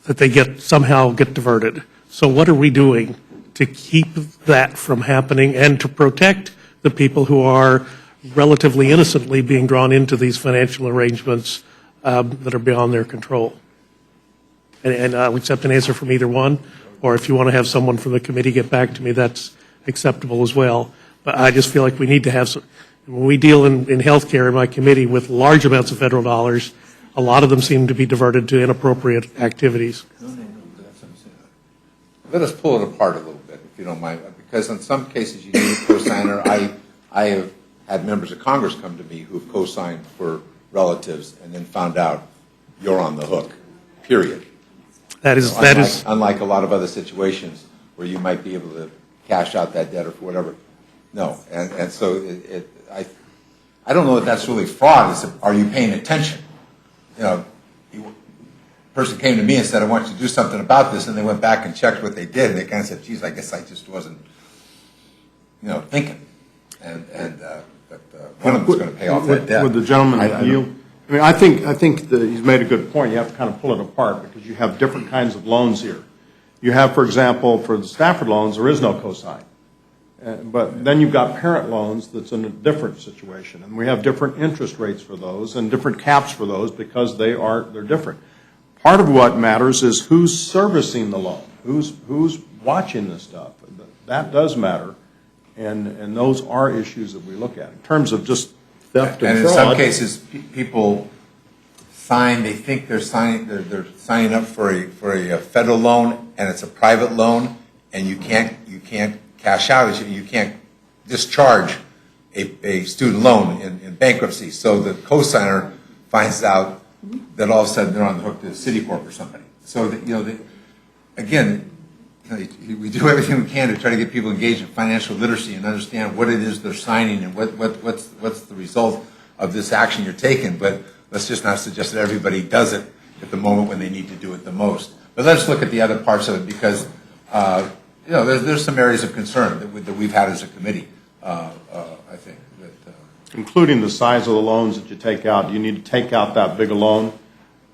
that they somehow get diverted. So what are we doing to keep that from happening and to protect the people who are relatively innocently being drawn into these financial arrangements that are beyond their control? And I'll accept an answer from either one, or if you want to have someone from the committee get back to me, that's acceptable as well. But I just feel like we need to have some, when we deal in healthcare in my committee with large amounts of federal dollars, a lot of them seem to be diverted to inappropriate activities. Let us pull it apart a little bit, if you don't mind, because in some cases you need a cosigner. I have had members of Congress come to me who have co-signed for relatives and then found out you're on the hook, period. That is unlike a lot of other situations where you might be able to cash out that debt or for whatever. No, and so I don't know if that's really fraud. It's are you paying attention? You know, a person came to me and said, I want you to do something about this, and they went back and checked what they did, and they kind of said, geez, I guess I just wasn't, thinking. But one of them's going to pay off that debt. Would the gentleman yield? I mean, I think that he's made a good point. You have to kind of pull it apart because you have different kinds of loans here. You have, for example, for the Stafford loans, there is no cosign. But then you've got parent loans that's in a different situation. And we have different interest rates for those and different caps for those because they're different. Part of what matters is who's servicing the loan, who's watching this stuff. That does matter. And those are issues that we look at. In terms of just theft and fraud. In some cases, people they think they're signing up for a federal loan, and it's a private loan, and you can't cash out. You can't discharge a student loan in bankruptcy. So the cosigner finds out that all of a sudden they're on the hook to Citicorp or somebody. So that, again, we do everything we can to try to get people engaged in financial literacy and understand what it is they're signing and what's the result of this action you're taking. But let's just not suggest that everybody does it at the moment when they need to do it the most. But let's look at the other parts of it because there's some areas of concern that we've had as a committee. I think that including the size of the loans that you take out. Do you need to take out that big a loan?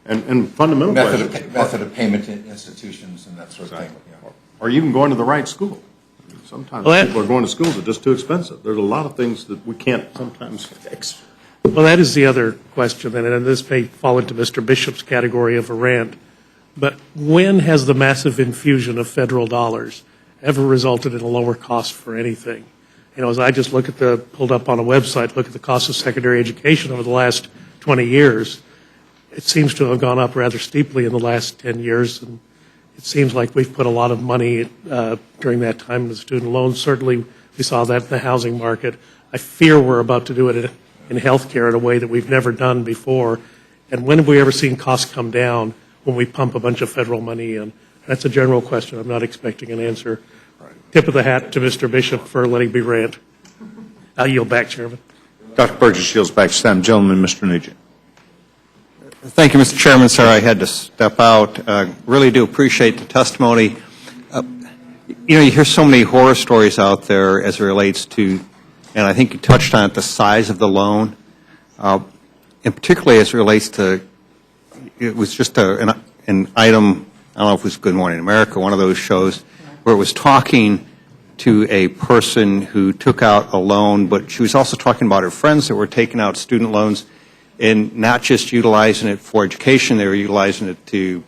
And fundamental method of payment to institutions and that sort of thing. Yeah. Or even going to the right school. Sometimes people are going to schools that are just too expensive. There's a lot of things that we can't sometimes fix. Well, that is the other question, and this may fall into Mr. Bishop's category of a rant. But when has the massive infusion of federal dollars ever resulted in a lower cost for anything? As I just pulled up on a website, look at the cost of secondary education over the last 20 years, it seems to have gone up rather steeply in the last 10 years, and it seems like we've put a lot of money during that time into student loans. Certainly, we saw that in the housing market. I fear we're about to do it in healthcare in a way that we've never done before. And when have we ever seen costs come down when we pump a bunch of federal money in? That's a general question. I'm not expecting an answer. Tip of the hat to Mr. Bishop for letting me rant. I'll yield back, Chairman. Dr. Burgess yields back to them. Gentleman, Mr. Nugent. Thank you, Mr. Chairman. Sorry I had to step out. Really do appreciate the testimony. You hear so many horror stories out there as it relates to, and I think you touched on it, the size of the loan, and particularly as it relates to, it was just an item, I don't know if it was Good Morning America, one of those shows, where it was talking to a person who took out a loan, but she was also talking about her friends that were taking out student loans and not just utilizing it for education, they were utilizing it to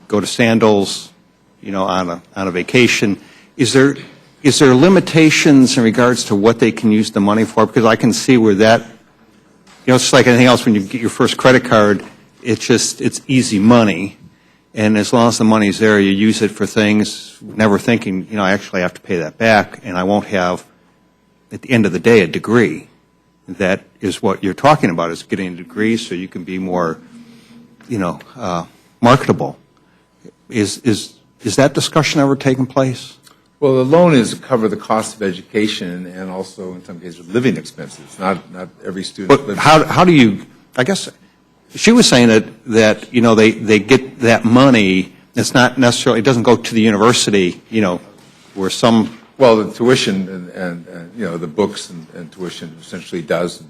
go to Sandals, on a vacation. Is there limitations in regards to what they can use the money for? Because I can see where that, it's just like anything else when you get your first credit card, it's easy money. And as long as the money's there, you use it for things, never thinking, I actually have to pay that back, and I won't have, at the end of the day, a degree. That is what you're talking about, is getting a degree so you can be more, marketable. Is that discussion ever taking place? Well, the loan is to cover the cost of education and also, in some cases, living expenses. Not every student. But how do you? I guess she was saying that you know, they get that money, it's not necessarily, it doesn't go to the university, you know, where some. Well, the tuition and you know, the books and tuition essentially goes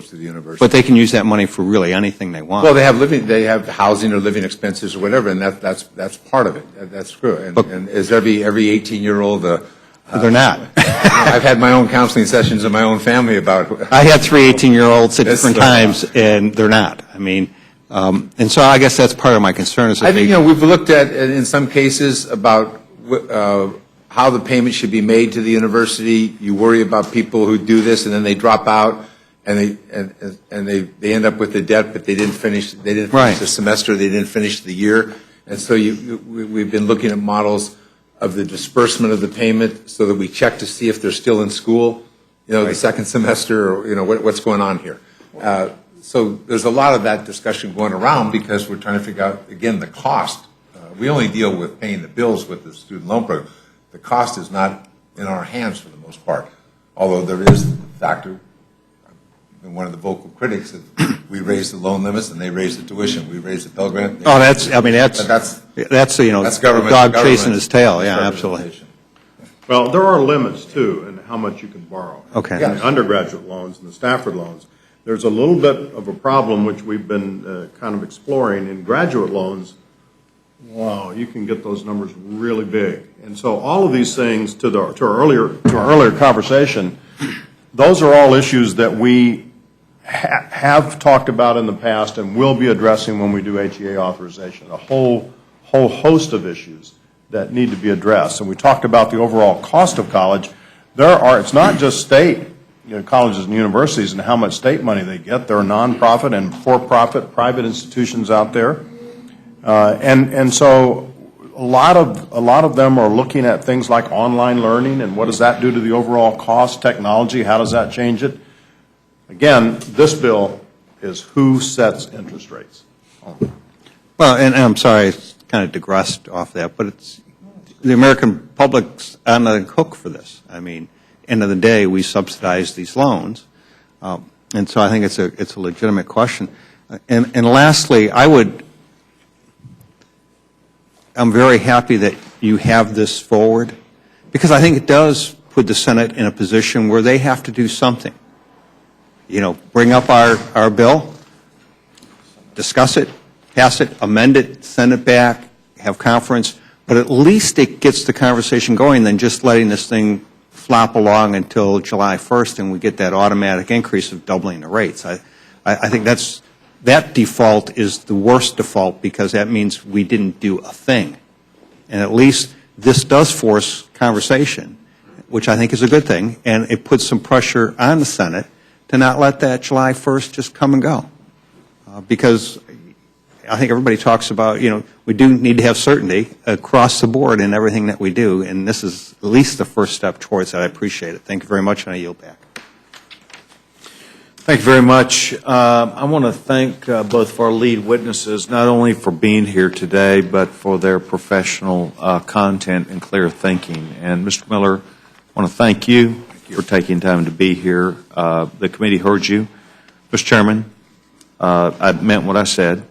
to the university. But they can use that money for really anything they want. Well, they have housing or living expenses or whatever, and that's part of it. That's true. And is every 18-year-old they're not. I've had my own counseling sessions in my own family about. I had 3 18-year-olds at different times, and they're not. I mean, and so I guess that's part of my concern. Is that I think, you know, we've looked at, in some cases, about how the payment should be made to the university. You worry about people who do this, and then they drop out, and they end up with the debt, but they didn't finish the semester, they didn't finish the year. And so we've been looking at models of the disbursement of the payment so that we check to see if they're still in school, you know, the second semester, or, you know, what's going on here. So there's a lot of that discussion going around because we're trying to figure out, again, the cost. We only deal with paying the bills with the student loan program. The cost is not in our hands for the most part, although there is the factor. I've been one of the vocal critics of we raise the loan limits and they raise the tuition. We raise the Pell Grant. Oh, that's you know, that's government, dog chasing his tail. Yeah, absolutely. Well, there are limits, too, in how much you can borrow. Okay. In the undergraduate loans and the Stafford loans. There's a little bit of a problem, which we've been kind of exploring. In graduate loans, wow, you can get those numbers really big. And so all of these things, to our earlier conversation, those are all issues that we have talked about in the past and will be addressing when we do HEA authorization. A whole host of issues that need to be addressed. And we talked about the overall cost of college. It's not just state, you know, colleges and universities and how much state money they get. There are nonprofit and for-profit private institutions out there. And so a lot of them are looking at things like online learning and what does that do to the overall cost, technology, how does that change it? Again, this bill is who sets interest rates. Well, and I'm sorry, I kind of digressed off that, but it's the American public's on the hook for this. I mean, end of the day, we subsidize these loans, and so I think it's a legitimate question. And lastly, I'm very happy that you have this forward, because I think it does put the Senate in a position where they have to do something. You know, bring up our bill, discuss it, pass it, amend it, send it back, have conference, but at least it gets the conversation going than just letting this thing flop along until July 1st and we get that automatic increase of doubling the rates. I think that default is the worst default because that means we didn't do a thing. And at least this does force conversation, which I think is a good thing, and it puts some pressure on the Senate to not let that July 1st just come and go. Because I think everybody talks about, you know, we do need to have certainty across the board in everything that we do, and this is at least the first step towards that. I appreciate it. Thank you very much, and I yield back. Thank you very much. I want to thank both of our lead witnesses, not only for being here today, but for their professional content and clear thinking. And Mr. Miller, I want to thank you for taking time to be here. The committee heard you. Mr. Chairman, I meant what I said.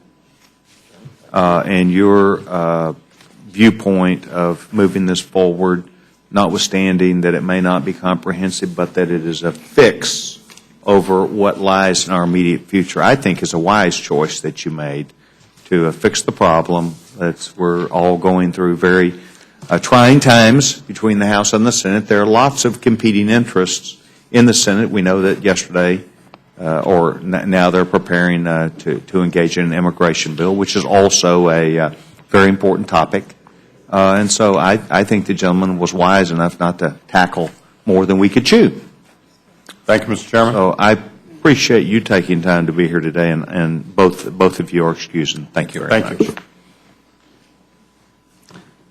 And your viewpoint of moving this forward, notwithstanding that it may not be comprehensive, but that it is a fix over what lies in our immediate future, I think is a wise choice that you made to fix the problem. We're all going through very trying times between the House and the Senate. There are lots of competing interests in the Senate. We know that yesterday, or now they're preparing to engage in an immigration bill, which is also a very important topic. And so I think the gentleman was wise enough not to tackle more than we could chew. Thank you, Mr. Chairman. So I appreciate you taking time to be here today, and both of you are excused. Thank you very much. Thank you.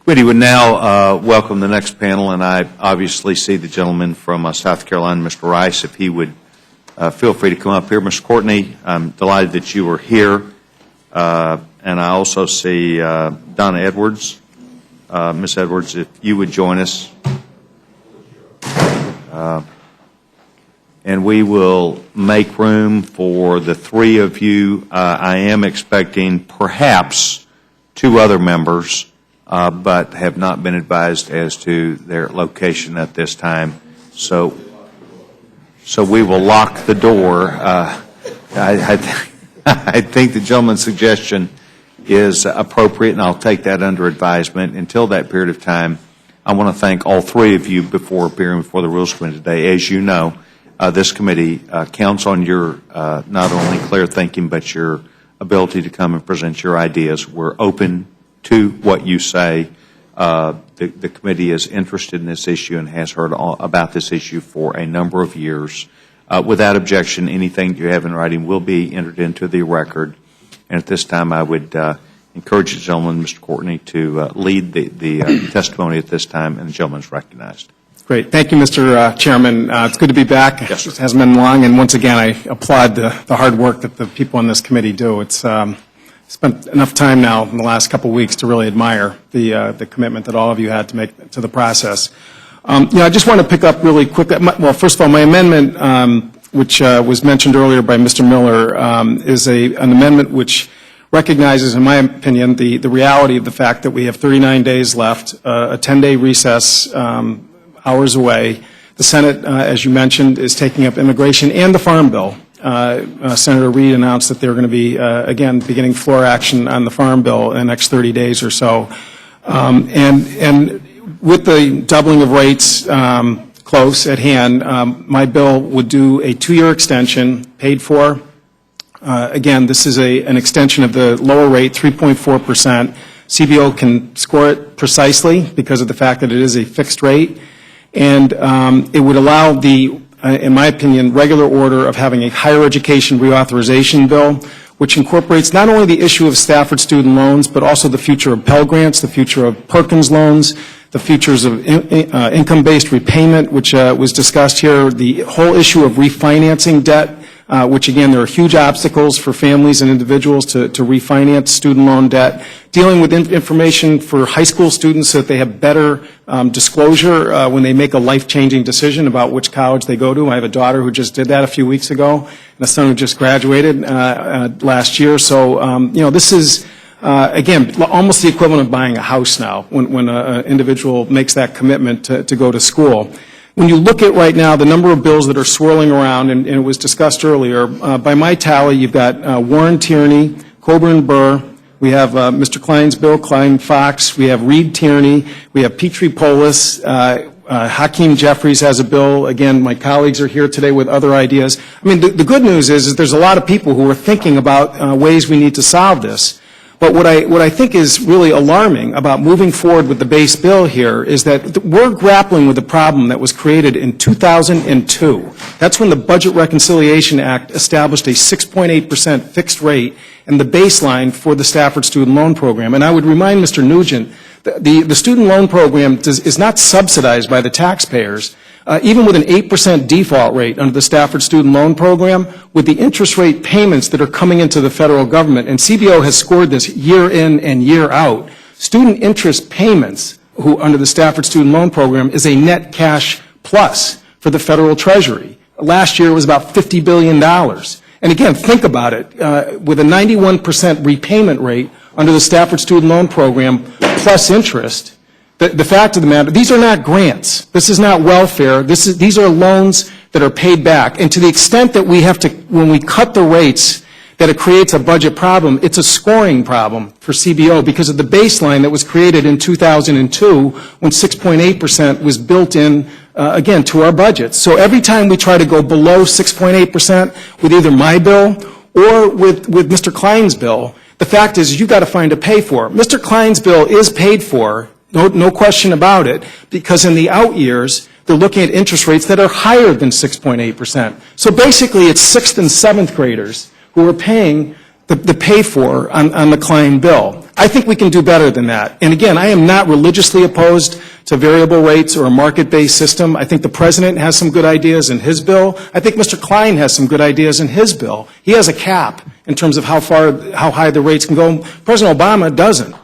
Committee would now welcome the next panel, and I obviously see the gentleman from South Carolina, Mr. Rice, if he would feel free to come up here. Mr. Courtney, I'm delighted that you were here, and I also see Donna Edwards. Ms. Edwards, if you would join us. and we will make room for the three of you. I am expecting perhaps two other members, but have not been advised as to their location at this time. So we will lock the door. I think the gentleman's suggestion is appropriate, and I'll take that under advisement. Until that period of time, I want to thank all three of you before appearing before the Rules Committee today. As you know, this committee counts on your not only clear thinking, but your ability to come and present your ideas. We're open to what you say. The committee is interested in this issue and has heard about this issue for a number of years. Without objection, anything you have in writing will be entered into the record. And at this time, I would encourage the gentleman, Mr. Courtney, to lead the testimony at this time, and the gentleman is recognized. Great. Thank you, Mr. Chairman. It's good to be back. Yes, It hasn't been long, and once again, I applaud the hard work that the people on this committee do. It's spent enough time now in the last couple of weeks to really admire the commitment that all of you had to make to the process. I just want to pick up really quick. Well, first of all, my amendment, which was mentioned earlier by Mr. Miller, is an amendment which recognizes, in my opinion, the reality of the fact that we have 39 days left, a 10-day recess, hours away. The Senate, as you mentioned, is taking up immigration and the Farm Bill. Senator Reid announced that they're going to be, again, beginning floor action on the Farm Bill in the next 30 days or so. And with the doubling of rates close at hand, my bill would do a 2-year extension paid for. Again, this is an extension of the lower rate, 3.4%. CBO can score it precisely because of the fact that it is a fixed rate. And it would allow the, in my opinion, regular order of having a higher education reauthorization bill, which incorporates not only the issue of Stafford student loans, but also the future of Pell Grants, the future of Perkins loans, the futures of income-based repayment, which was discussed here, the whole issue of refinancing debt, which, again, there are huge obstacles for families and individuals to refinance student loan debt, dealing with information for high school students so that they have better disclosure when they make a life-changing decision about which college they go to. I have a daughter who just did that a few weeks ago, and a son who just graduated last year. So, this is, again, almost the equivalent of buying a house now when an individual makes that commitment to go to school. When you look at right now the number of bills that are swirling around, and it was discussed earlier, by my tally, you've got Warren Tierney, Coburn Burr, we have Mr. Klein's bill, Klein-Fox, we have Reed Tierney, we have Petrie-Polis, Hakeem Jeffries has a bill. Again, my colleagues are here today with other ideas. I mean, the good news is there's a lot of people who are thinking about ways we need to solve this. But what I think is really alarming about moving forward with the base bill here is that we're grappling with a problem that was created in 2002. That's when the Budget Reconciliation Act established a 6.8% fixed rate and the baseline for the Stafford Student Loan Program. And I would remind Mr. Nugent, the student loan program is not subsidized by the taxpayers. Even with an 8% default rate under the Stafford Student Loan Program, with the interest rate payments that are coming into the federal government, and CBO has scored this year in and year out, student interest payments under the Stafford Student Loan Program is a net cash plus for the federal treasury. Last year it was about $50 billion. And again, think about it, with a 91% repayment rate under the Stafford Student Loan Program plus interest, the fact of the matter, these are not grants. This is not welfare. These are loans that are paid back. And to the extent that we have to, when we cut the rates, that it creates a budget problem, it's a scoring problem for CBO because of the baseline that was created in 2002 when 6.8% was built in, again, to our budget. So every time we try to go below 6.8% with either my bill or with Mr. Klein's bill, the fact is you've got to find a pay for. Mr. Klein's bill is paid for. No question about it, because in the out years, they're looking at interest rates that are higher than 6.8%. So basically, it's 6th and 7th graders who are paying the pay for on the Klein bill. I think we can do better than that. And again, I am not religiously opposed to variable rates or a market-based system. I think the President has some good ideas in his bill. I think Mr. Klein has some good ideas in his bill. He has a cap in terms of how high the rates can go. President Obama doesn't.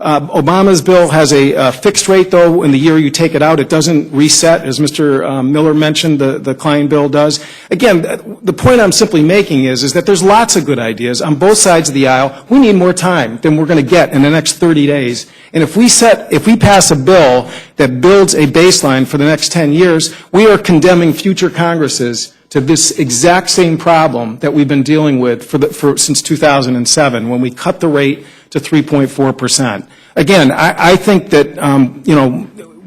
Obama's bill has a fixed rate, though. In the year you take it out, it doesn't reset, as Mr. Miller mentioned, the Klein bill does. Again, the point I'm simply making is that there's lots of good ideas on both sides of the aisle. We need more time than we're going to get in the next 30 days. And if we pass a bill that builds a baseline for the next 10 years, we are condemning future Congresses to this exact same problem that we've been dealing with since 2007, when we cut the rate to 3.4%. Again, I think that,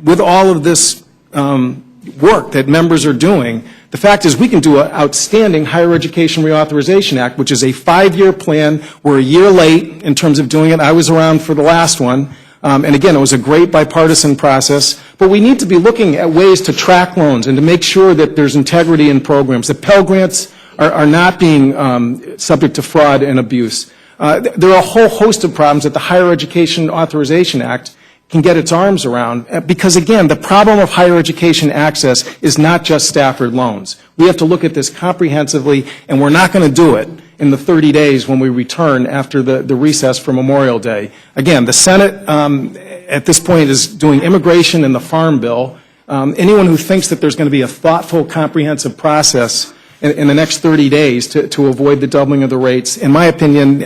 with all of this work that members are doing, the fact is we can do an outstanding Higher Education Reauthorization Act, which is a 5-year plan. We're a year late in terms of doing it. I was around for the last one. And again, it was a great bipartisan process. But we need to be looking at ways to track loans and to make sure that there's integrity in programs, that Pell Grants are not being subject to fraud and abuse. There are a whole host of problems that the Higher Education Authorization Act can get its arms around, because again, the problem of higher education access is not just Stafford loans. We have to look at this comprehensively, and we're not going to do it in the 30 days when we return after the recess for Memorial Day. Again, the Senate at this point is doing immigration and the Farm Bill. Anyone who thinks that there's going to be a thoughtful, comprehensive process in the next 30 days to avoid the doubling of the rates, in my opinion,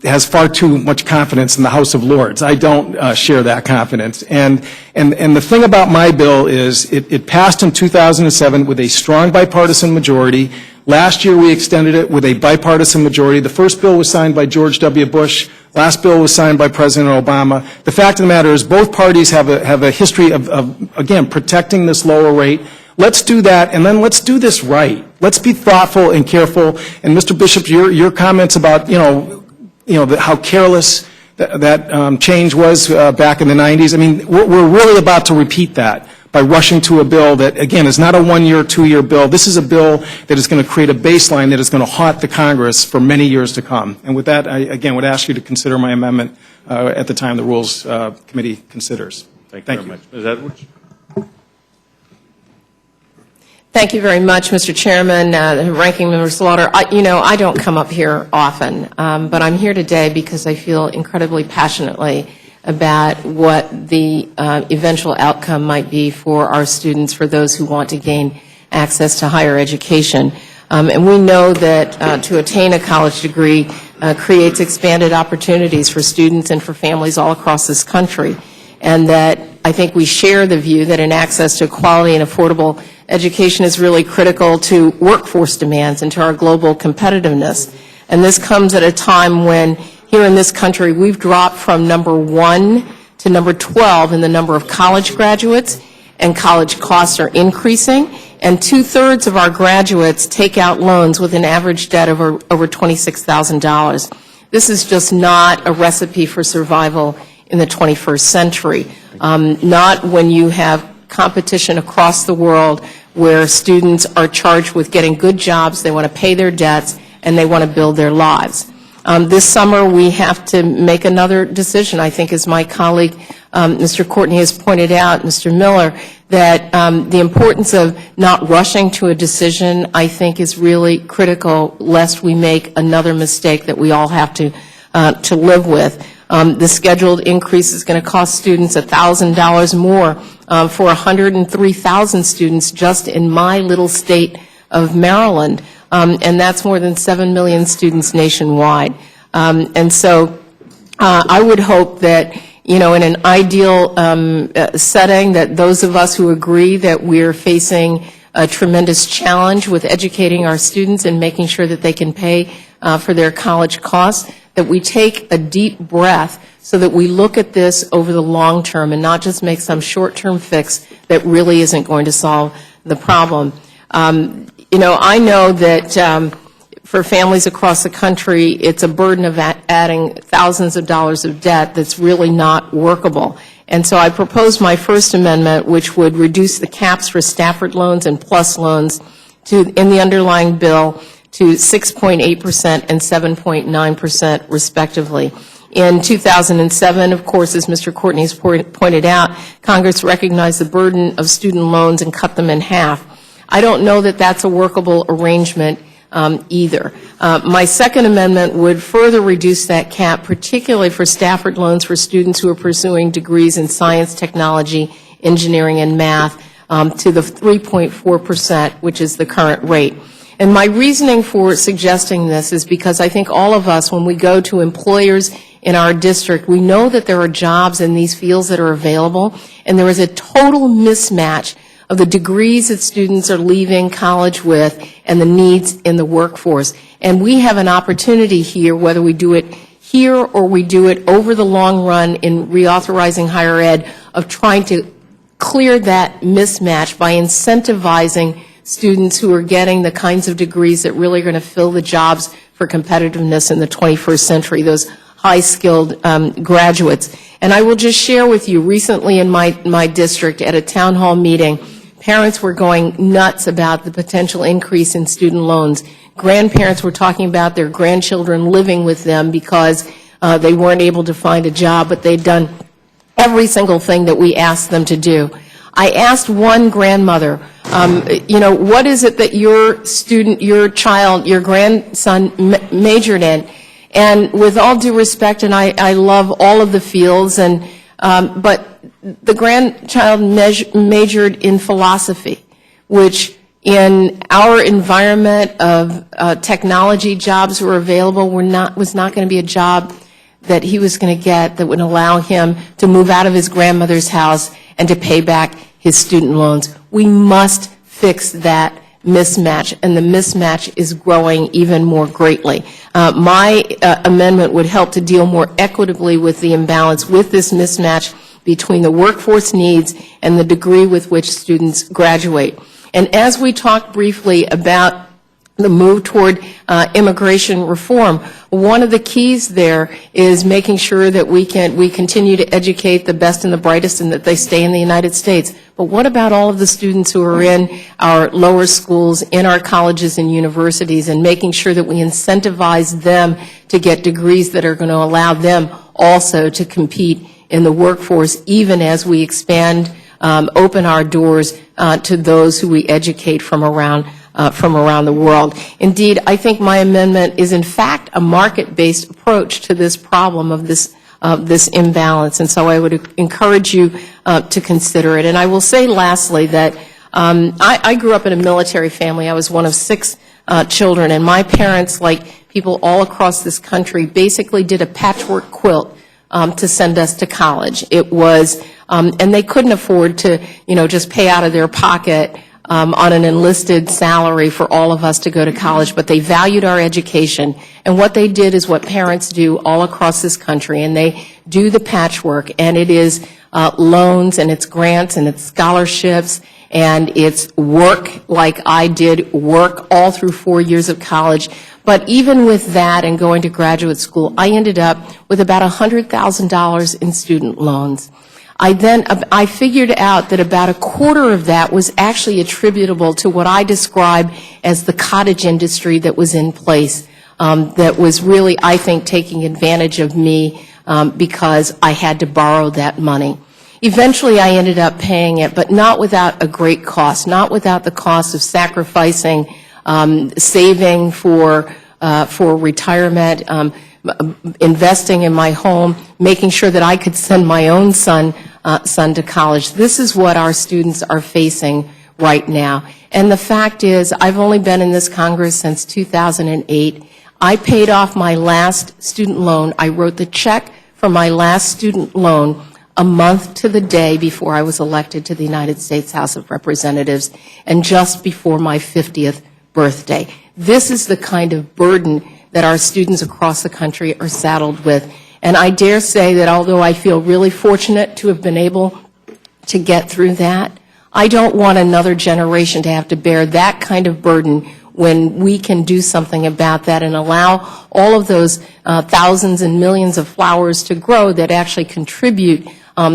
has far too much confidence in the House of Lords. I don't share that confidence. And the thing about my bill is it passed in 2007 with a strong bipartisan majority. Last year we extended it with a bipartisan majority. The first bill was signed by George W. Bush. Last bill was signed by President Obama. The fact of the matter is both parties have a history of again, protecting this lower rate. Let's do that, and then let's do this right. Let's be thoughtful and careful. And Mr. Bishop, your comments about, how careless that change was back in the 90s. I mean, we're really about to repeat that by rushing to a bill that, again, is not a 1-year, 2-year bill. This is a bill that is going to create a baseline that is going to haunt the Congress for many years to come. And with that, I, again, would ask you to consider my amendment at the time the Rules Committee considers. Thank you very much. Ms. Edwards? Thank you very much, Mr. Chairman, Ranking Member Slaughter. I don't come up here often, but I'm here today because I feel incredibly passionately about what the eventual outcome might be for our students, for those who want to gain access to higher education. And we know that to attain a college degree creates expanded opportunities for students and for families all across this country, and that I think we share the view that an access to quality and affordable education is really critical to workforce demands and to our global competitiveness. And this comes at a time when here in this country we've dropped from number 1 to number 12 in the number of college graduates, and college costs are increasing, and 2/3 of our graduates take out loans with an average debt of over $26,000. This is just not a recipe for survival in the 21st century, not when you have competition across the world where students are charged with getting good jobs, they want to pay their debts, and they want to build their lives. This summer we have to make another decision. I think, as my colleague Mr. Courtney has pointed out, Mr. Miller, that the importance of not rushing to a decision, I think, is really critical, lest we make another mistake that we all have to live with. The scheduled increase is going to cost students $1,000 more for 103,000 students just in my little state of Maryland, and that's more than 7 million students nationwide. And so I would hope that, in an ideal setting, that those of us who agree that we're facing a tremendous challenge with educating our students and making sure that they can pay for their college costs, that we take a deep breath so that we look at this over the long term and not just make some short-term fix that really isn't going to solve the problem. I know that for families across the country, it's a burden of adding thousands of dollars of debt that's really not workable. And so I proposed my first amendment, which would reduce the caps for Stafford loans and PLUS loans in the underlying bill to 6.8% and 7.9% respectively. In 2007, of course, as Mr. Courtney has pointed out, Congress recognized the burden of student loans and cut them in half. I don't know that that's a workable arrangement either. My second amendment would further reduce that cap, particularly for Stafford loans for students who are pursuing degrees in science, technology, engineering, and math to the 3.4%, which is the current rate. And my reasoning for suggesting this is because I think all of us, when we go to employers in our district, we know that there are jobs in these fields that are available, and there is a total mismatch of the degrees that students are leaving college with and the needs in the workforce. And we have an opportunity here, whether we do it here or we do it over the long run in reauthorizing higher ed, of trying to clear that mismatch by incentivizing students who are getting the kinds of degrees that really are going to fill the jobs for competitiveness in the 21st century, those high-skilled graduates. And I will just share with you, recently in my district at a town hall meeting, parents were going nuts about the potential increase in student loans. Grandparents were talking about their grandchildren living with them because they weren't able to find a job, but they'd done every single thing that we asked them to do. I asked one grandmother, what is it that your student, your child, your grandson majored in? And with all due respect, and I love all of the fields, but the grandchild majored in philosophy, which in our environment of technology jobs were available was not going to be a job that he was going to get that would allow him to move out of his grandmother's house and to pay back his student loans. We must fix that mismatch, and the mismatch is growing even more greatly. My amendment would help to deal more equitably with the imbalance, with this mismatch between the workforce needs and the degree with which students graduate. And as we talked briefly about the move toward immigration reform, one of the keys there is making sure that we continue to educate the best and the brightest and that they stay in the United States. But what about all of the students who are in our lower schools, in our colleges and universities, and making sure that we incentivize them to get degrees that are going to allow them also to compete in the workforce, even as we expand, open our doors to those who we educate from around the world. Indeed, I think my amendment is in fact a market-based approach to this problem of this imbalance, and so I would encourage you to consider it. And I will say lastly that I grew up in a military family. I was one of 6 children, and my parents, like people all across this country, basically did a patchwork quilt to send us to college. It was, and they couldn't afford to, just pay out of their pocket on an enlisted salary for all of us to go to college, but they valued our education. And what they did is what parents do all across this country, and they do the patchwork, and it is loans, and it's grants, and it's scholarships, and it's work like I did, work all through 4 years of college. But even with that and going to graduate school, I ended up with about $100,000 in student loans. I figured out that about a quarter of that was actually attributable to what I describe as the cottage industry that was in place, that was really, I think, taking advantage of me because I had to borrow that money. Eventually, I ended up paying it, but not without a great cost, not without the cost of sacrificing, saving for retirement, investing in my home, making sure that I could send my own son to college. This is what our students are facing right now. And the fact is, I've only been in this Congress since 2008. I paid off my last student loan. I wrote the check for my last student loan a month to the day before I was elected to the United States House of Representatives, and just before my 50th birthday. This is the kind of burden that our students across the country are saddled with. And I dare say that although I feel really fortunate to have been able to get through that, I don't want another generation to have to bear that kind of burden when we can do something about that and allow all of those thousands and millions of flowers to grow that actually contribute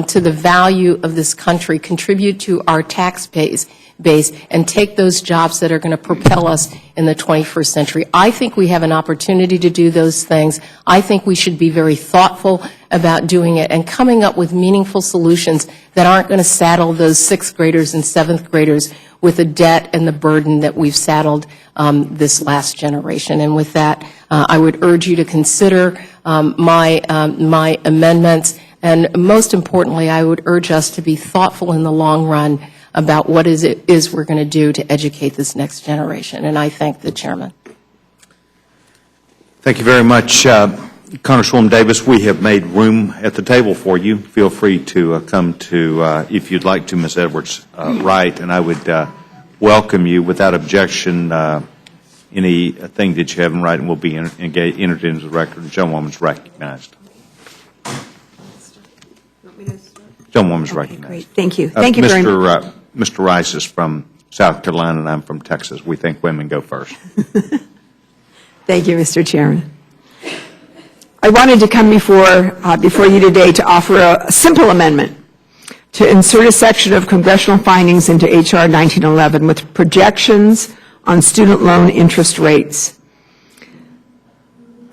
to the value of this country, contribute to our tax base, base and take those jobs that are going to propel us in the 21st century. I think we have an opportunity to do those things. I think we should be very thoughtful about doing it and coming up with meaningful solutions that aren't going to saddle those 6th graders and 7th graders with the debt and the burden that we've saddled this last generation. And with that, I would urge you to consider my amendments. And most importantly, I would urge us to be thoughtful in the long run about what it is we're going to do to educate this next generation. And I thank the chairman. Thank you very much, Congresswoman Davis. We have made room at the table for you. Feel free to come to, if you'd like to, Ms. Edwards, right, and I would welcome you without objection. Anything that you have in writing will be entered into the record. The gentlewoman's recognized. Gentlewoman's recognized. Great. Thank you. Thank you very much. Mr. Rice is from South Carolina, and I'm from Texas. We think women go first. Thank you, Mr. Chairman. I wanted to come before you today to offer a simple amendment to insert a section of congressional findings into H.R. 1911 with projections on student loan interest rates.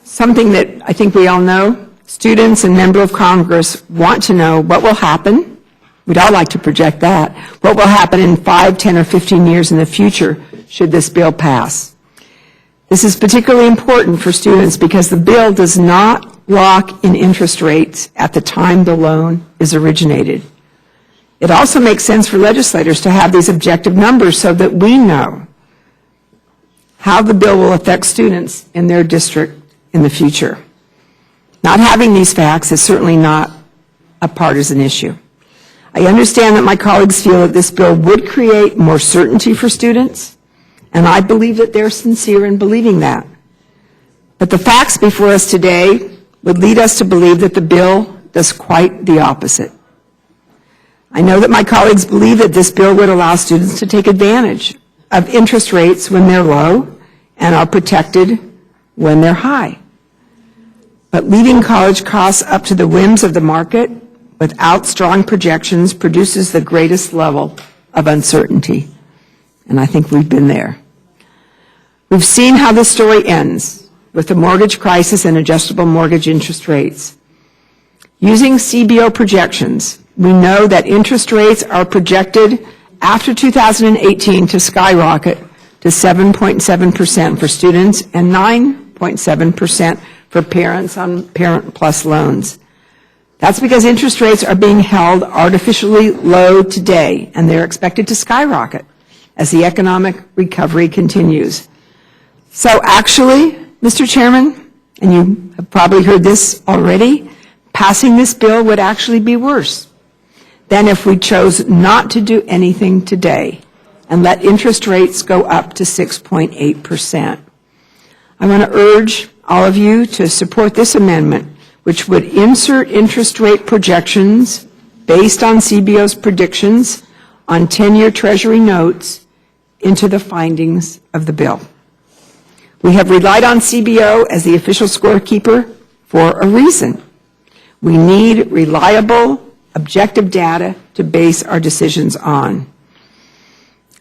Something that I think we all know, students and members of Congress want to know what will happen. We'd all like to project that. What will happen in 5, 10, or 15 years in the future should this bill pass? This is particularly important for students because the bill does not lock in interest rates at the time the loan is originated. It also makes sense for legislators to have these objective numbers so that we know how the bill will affect students in their district in the future. Not having these facts is certainly not a partisan issue. I understand that my colleagues feel that this bill would create more certainty for students, and I believe that they're sincere in believing that. But the facts before us today would lead us to believe that the bill does quite the opposite. I know that my colleagues believe that this bill would allow students to take advantage of interest rates when they're low and are protected when they're high. But leaving college costs up to the whims of the market without strong projections produces the greatest level of uncertainty. And I think we've been there. We've seen how this story ends with the mortgage crisis and adjustable mortgage interest rates. Using CBO projections, we know that interest rates are projected after 2018 to skyrocket to 7.7% for students and 9.7% for parents on Parent Plus loans. That's because interest rates are being held artificially low today, and they're expected to skyrocket as the economic recovery continues. So actually, Mr. Chairman, and you have probably heard this already, passing this bill would actually be worse than if we chose not to do anything today and let interest rates go up to 6.8%. I want to urge all of you to support this amendment, which would insert interest rate projections based on CBO's predictions on 10-year Treasury notes into the findings of the bill. We have relied on CBO as the official scorekeeper for a reason. We need reliable, objective data to base our decisions on.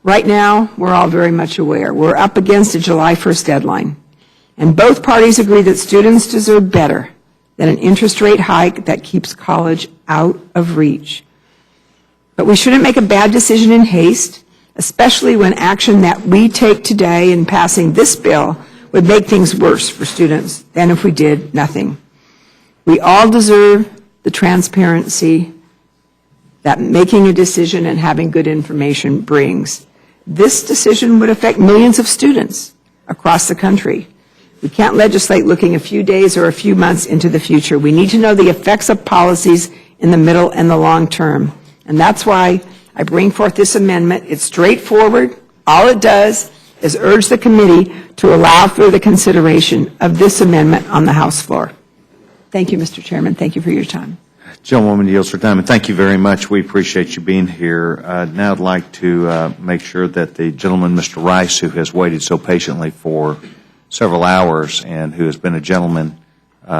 Right now, we're all very much aware. We're up against a July 1st deadline, and both parties agree that students deserve better than an interest rate hike that keeps college out of reach. But we shouldn't make a bad decision in haste, especially when action that we take today in passing this bill would make things worse for students than if we did nothing. We all deserve the transparency that making a decision and having good information brings. This decision would affect millions of students across the country. We can't legislate looking a few days or a few months into the future. We need to know the effects of policies in the middle and the long term. And that's why I bring forth this amendment. It's straightforward. All it does is urge the committee to allow for the consideration of this amendment on the House floor. Thank you, Mr. Chairman. Thank you for your time. Gentlewoman yields her time, and thank you very much. We appreciate you being here. Now I'd like to make sure that the gentleman, Mr. Rice, who has waited so patiently for several hours and who has been a gentleman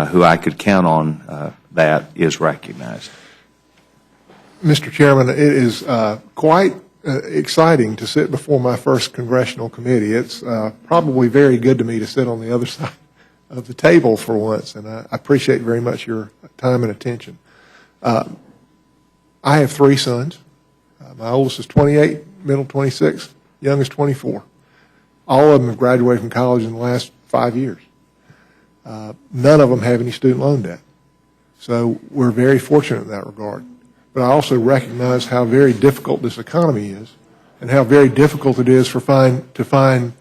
who I could count on, that is recognized. Mr. Chairman, it is quite exciting to sit before my first congressional committee. It's probably very good to me to sit on the other side of the table for once, and I appreciate very much your time and attention. I have 3 sons. My oldest is 28, middle 26, youngest 24. All of them have graduated from college in the last 5 years. None of them have any student loan debt. So we're very fortunate in that regard. But I also recognize how very difficult this economy is and how very difficult it is to find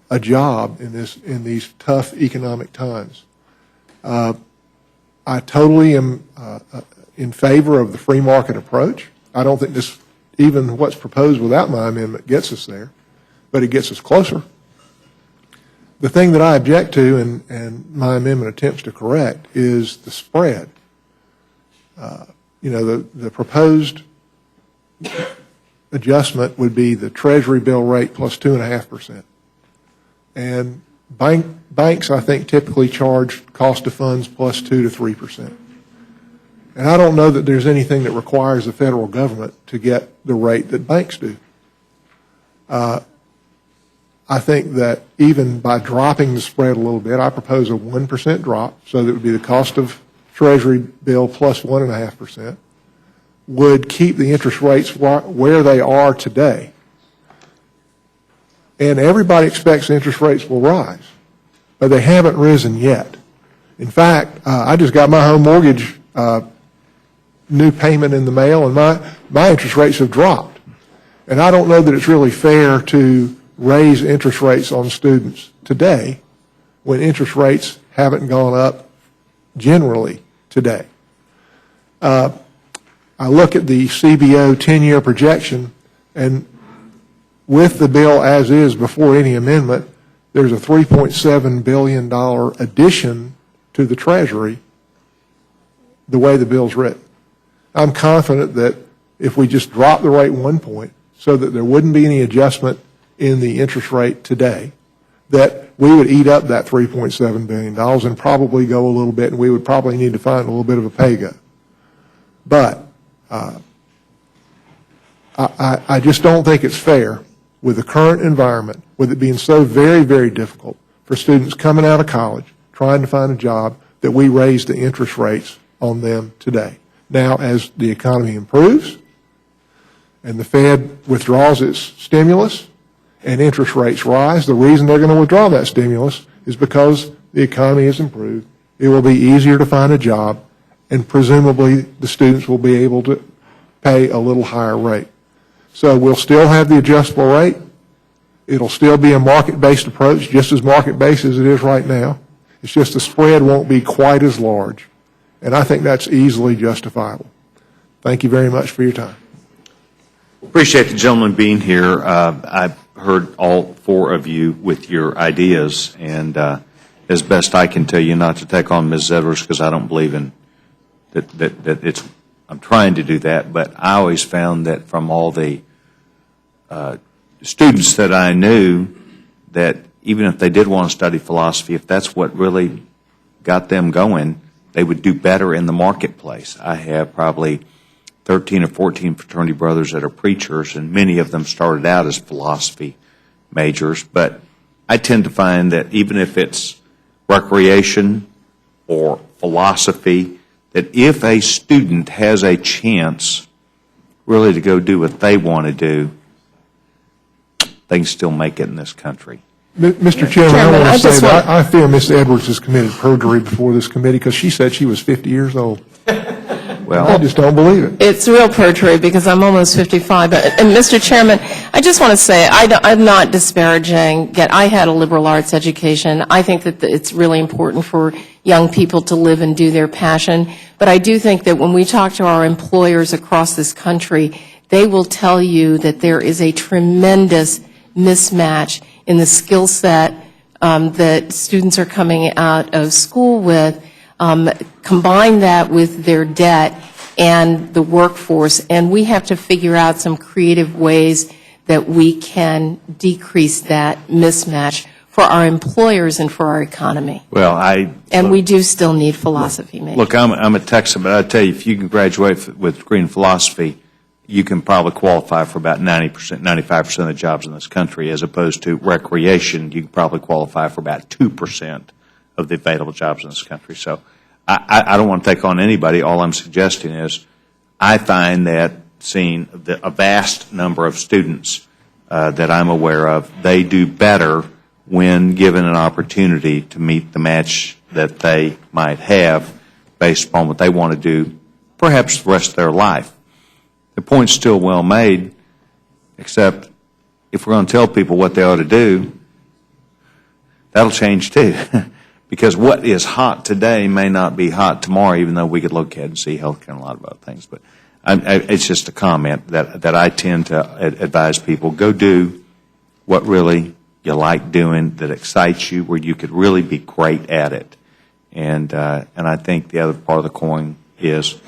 a job in these tough economic times. I totally am in favor of the free market approach. I don't think even what's proposed without my amendment gets us there, but it gets us closer. The thing that I object to, and my amendment attempts to correct, is the spread. The proposed adjustment would be the Treasury bill rate plus 2.5%. And banks, I think, typically charge cost of funds plus 2 to 3%. And I don't know that there's anything that requires the federal government to get the rate that banks do. I think that even by dropping the spread a little bit, I propose a 1% drop, so that would be the cost of Treasury bill plus 1.5%, would keep the interest rates where they are today. And everybody expects interest rates will rise, but they haven't risen yet. In fact, I just got my home mortgage new payment in the mail, and my interest rates have dropped. And I don't know that it's really fair to raise interest rates on students today when interest rates haven't gone up generally today. I look at the CBO 10-year projection, and with the bill as is before any amendment, there's a $3.7 billion addition to the Treasury the way the bill's written. I'm confident that if we just drop the rate 1 point so that there wouldn't be any adjustment in the interest rate today, that we would eat up that $3.7 billion and probably go a little bit, and we would probably need to find a little bit of a pay go. But I just don't think it's fair with the current environment, with it being so very, very difficult for students coming out of college, trying to find a job, that we raise the interest rates on them today. Now, as the economy improves and the Fed withdraws its stimulus and interest rates rise, the reason they're going to withdraw that stimulus is because the economy has improved. It will be easier to find a job, and presumably the students will be able to pay a little higher rate. So we'll still have the adjustable rate. It'll still be a market-based approach, just as market-based as it is right now. It's just the spread won't be quite as large, and I think that's easily justifiable. Thank you very much for your time. Appreciate the gentleman being here. I've heard all 4 of you with your ideas, and as best I can tell you, not to take on Ms. Edwards, because I don't believe in that it's, I'm trying to do that, but I always found that from all the students that I knew, that even if they did want to study philosophy, if that's what really got them going, they would do better in the marketplace. I have probably 13 or 14 fraternity brothers that are preachers, and many of them started out as philosophy majors, but I tend to find that even if it's recreation or philosophy, that if a student has a chance really to go do what they want to do, they can still make it in this country. Mr. Chairman, I want to say that I fear Ms. Edwards has committed perjury before this committee because she said she was 50 years old. Well, I just don't believe it. It's real perjury because I'm almost 55. And Mr. Chairman, I just want to say I'm not disparaging. Yet I had a liberal arts education. I think that it's really important for young people to live and do their passion. But I do think that when we talk to our employers across this country, they will tell you that there is a tremendous mismatch in the skill set that students are coming out of school with. Combine that with their debt and the workforce, and we have to figure out some creative ways that we can decrease that mismatch for our employers and for our economy. Well, and we do still need philosophy majors. Look, I'm a Texan, but I tell you, if you can graduate with degree in philosophy, you can probably qualify for about 90%, 95% of the jobs in this country, as opposed to recreation, you can probably qualify for about 2% of the available jobs in this country. So I don't want to take on anybody. All I'm suggesting is I find that seeing a vast number of students that I'm aware of, they do better when given an opportunity to meet the match that they might have based upon what they want to do, perhaps the rest of their life. The point's still well made, except if we're going to tell people what they ought to do, that'll change too. Because what is hot today may not be hot tomorrow, even though we could look ahead and see healthcare and a lot of other things. But it's just a comment that I tend to advise people, go do what really you like doing, that excites you, where you could really be great at it. And I think the other part of the coin is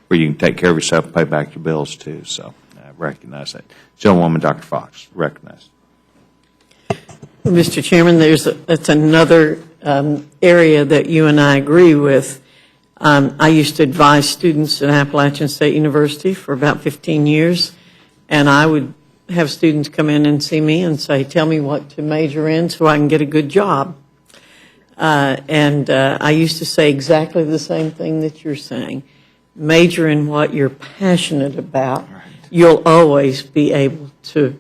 where you can take care of yourself and pay back your bills too. So I recognize that. Gentlewoman, Dr. Fox, recognized. Mr. Chairman, that's another area that you and I agree with. I used to advise students at Appalachian State University for about 15 years, and I would have students come in and see me and say, tell me what to major in so I can get a good job. And I used to say exactly the same thing that you're saying. Major in what you're passionate about. Right. You'll always be able to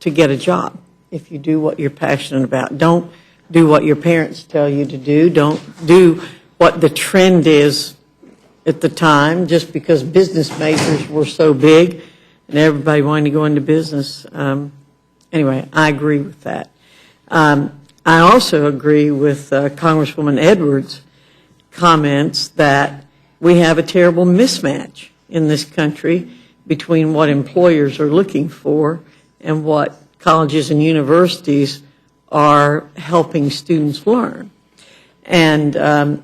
get a job if you do what you're passionate about. Don't do what your parents tell you to do. Don't do what the trend is at the time, just because business majors were so big and everybody wanted to go into business. Anyway, I agree with that. I also agree with Congresswoman Edwards' comments that we have a terrible mismatch in this country between what employers are looking for and what colleges and universities are helping students learn. And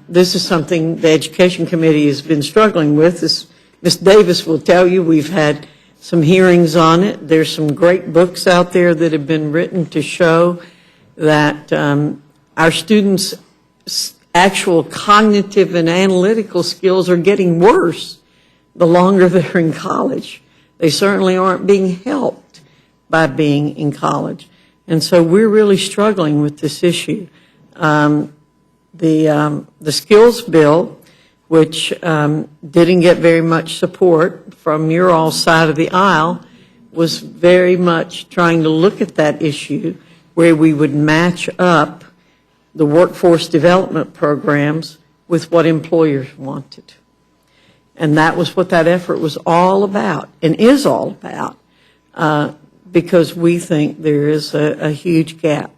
this is something the Education Committee has been struggling with. Ms. Davis will tell you we've had some hearings on it. There's some great books out there that have been written to show that our students' actual cognitive and analytical skills are getting worse the longer they're in college. They certainly aren't being helped by being in college. And so we're really struggling with this issue. The skills bill, which didn't get very much support from your all side of the aisle, was very much trying to look at that issue where we would match up the workforce development programs with what employers wanted. And that was what that effort was all about and is all about, because we think there is a huge gap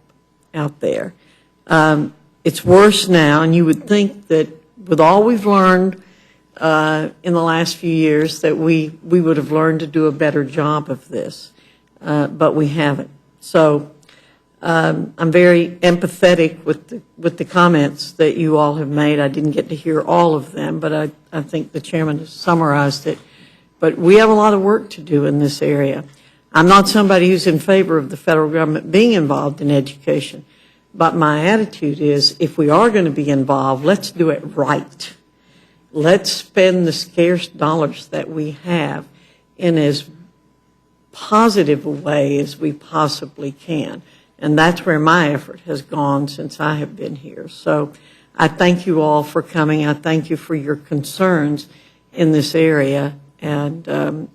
out there. It's worse now, and you would think that with all we've learned in the last few years that we would have learned to do a better job of this, but we haven't. So I'm very empathetic with the comments that you all have made. I didn't get to hear all of them, but I think the chairman has summarized it. But we have a lot of work to do in this area. I'm not somebody who's in favor of the federal government being involved in education, but my attitude is if we are going to be involved, let's do it right. Let's spend the scarce dollars that we have in as positive a way as we possibly can. And that's where my effort has gone since I have been here. So I thank you all for coming. I thank you for your concerns in this area. And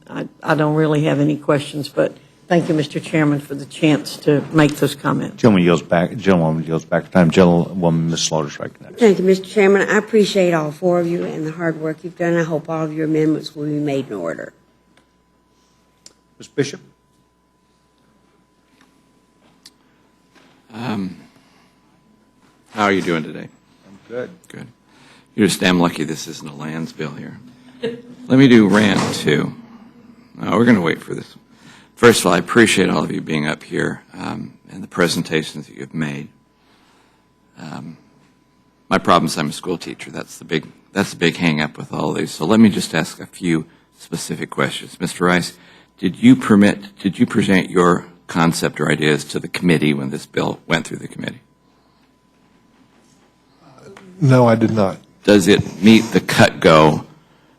I don't really have any questions, but thank you, Mr. Chairman, for the chance to make those comments. Gentlewoman yields back to time. Gentlewoman, Ms. Slaughter's recognized. Thank you, Mr. Chairman. I appreciate all four of you and the hard work you've done. I hope all of your amendments will be made in order. Ms. Bishop? How are you doing today? I'm good. Good. You're just damn lucky this isn't a lands bill here. Let me do rant 2. No, we're going to wait for this. First of all, I appreciate all of you being up here and the presentations that you've made. My problem is I'm a school teacher. That's the big hang up with all of these. So let me just ask a few specific questions. Mr. Rice, did you present your concept or ideas to the committee when this bill went through the committee? No, I did not. Does it meet the cut-go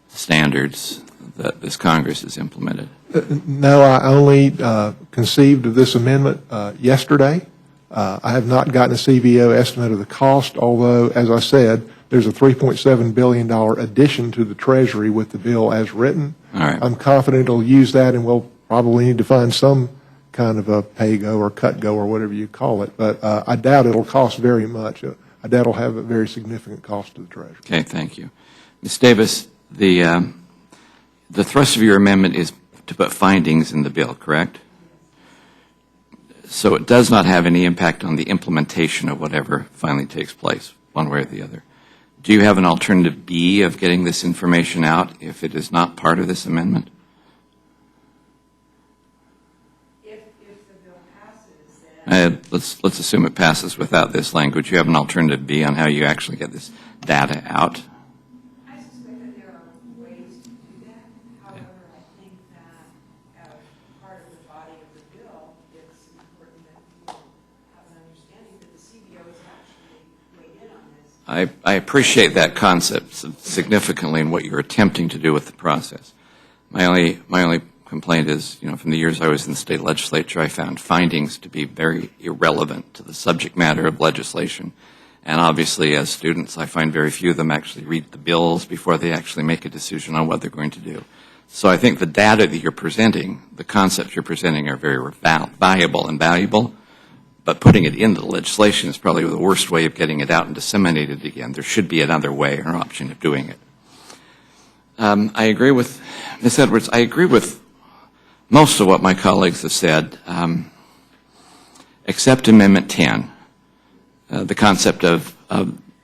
standards that this Congress has implemented? No, I only conceived of this amendment yesterday. I have not gotten a CBO estimate of the cost, although, as I said, there's a $3.7 billion addition to the Treasury with the bill as written. All right. I'm confident it'll use that, and we'll probably need to find some kind of a pay-go or cut-go or whatever you call it. But I doubt it'll cost very much. I doubt it'll have a very significant cost to the Treasury. Okay, thank you. Ms. Davis, the thrust of your amendment is to put findings in the bill, correct? So it does not have any impact on the implementation of whatever finally takes place, one way or the other. Do you have an alternative B of getting this information out if it is not part of this amendment? If the bill passes, Let's assume it passes without this language. You have an alternative B on how you actually get this data out? I suspect that there are ways to do that. However, I think that as part of the body of the bill, it's important that people have an understanding that the CBO is actually weighed in on this. I appreciate that concept significantly in what you're attempting to do with the process. My only complaint is, from the years I was in the state legislature, I found findings to be very irrelevant to the subject matter of legislation. And obviously, as students, I find very few of them actually read the bills before they actually make a decision on what they're going to do. So I think the data that you're presenting, the concepts you're presenting are very valuable and valuable, but putting it into the legislation is probably the worst way of getting it out and disseminated again. There should be another way or option of doing it. I agree with Ms. Edwards. I agree with most of what my colleagues have said, except Amendment 10, the concept of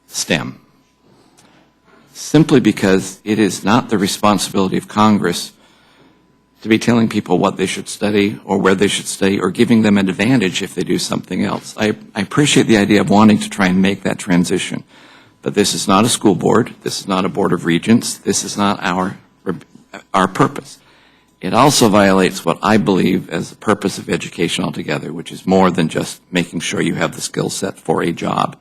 STEM, simply because it is not the responsibility of Congress to be telling people what they should study or where they should study or giving them an advantage if they do something else. I appreciate the idea of wanting to try and make that transition, but this is not a school board. This is not a board of regents. This is not our purpose. It also violates what I believe as the purpose of education altogether, which is more than just making sure you have the skill set for a job.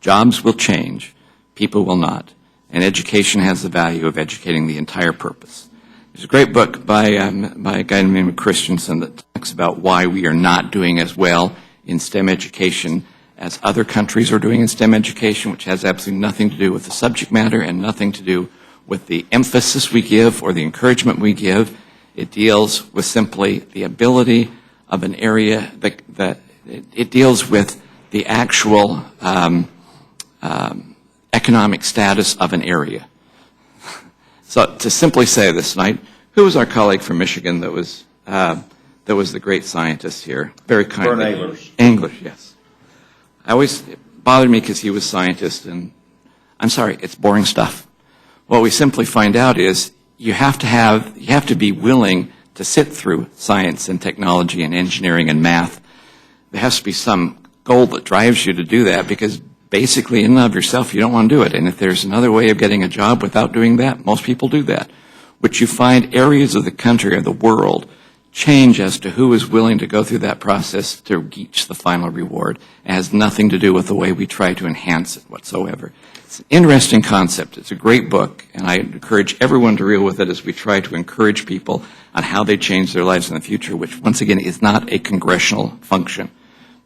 Jobs will change. People will not. And education has the value of educating the entire purpose. There's a great book by a guy named Christensen that talks about why we are not doing as well in STEM education as other countries are doing in STEM education, which has absolutely nothing to do with the subject matter and nothing to do with the emphasis we give or the encouragement we give. It deals with simply the ability of an area that it deals with the actual economic status of an area. So to simply say this tonight, who was our colleague from Michigan that was the great scientist here? Very kindly. Vern English, yes. It bothered me because he was scientist, and I'm sorry, it's boring stuff. What we simply find out is you have to be willing to sit through science and technology and engineering and math. There has to be some goal that drives you to do that, because basically in and of yourself you don't want to do it. And if there's another way of getting a job without doing that, most people do that. Which you find areas of the country or the world change as to who is willing to go through that process to reach the final reward. It has nothing to do with the way we try to enhance it whatsoever. It's an interesting concept. It's a great book, and I encourage everyone to reel with it as we try to encourage people on how they change their lives in the future, which, once again, is not a congressional function.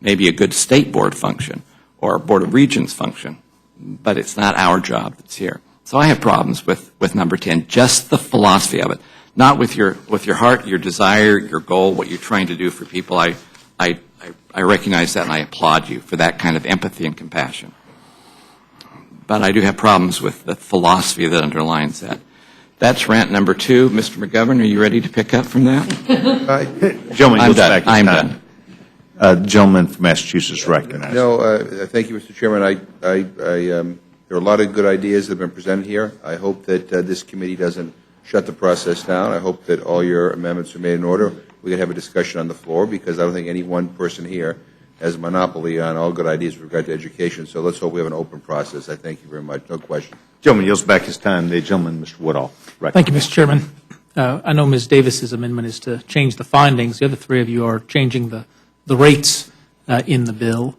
Maybe a good state board function or a board of regents function, but it's not our job that's here. So I have problems with number 10, just the philosophy of it, not with your heart, your desire, your goal, what you're trying to do for people. I recognize that, and I applaud you for that kind of empathy and compassion. But I do have problems with the philosophy that underlines that. That's rant number 2. Mr. McGovern, are you ready to pick up from that? Gentleman, I'm goes done. back in time. Gentleman from Massachusetts recognized. No, thank you, Mr. Chairman. There are a lot of good ideas that have been presented here. I hope that this committee doesn't shut the process down. I hope that all your amendments are made in order. We can have a discussion on the floor, because I don't think any one person here has a monopoly on all good ideas with regard to education. So let's hope we have an open process. I thank you very much. No question. Gentleman yields back his time. The gentleman, Mr. Woodall. Thank you, Mr. Chairman. I know Ms. Davis's amendment is to change the findings. The other three of you are changing the rates in the bill.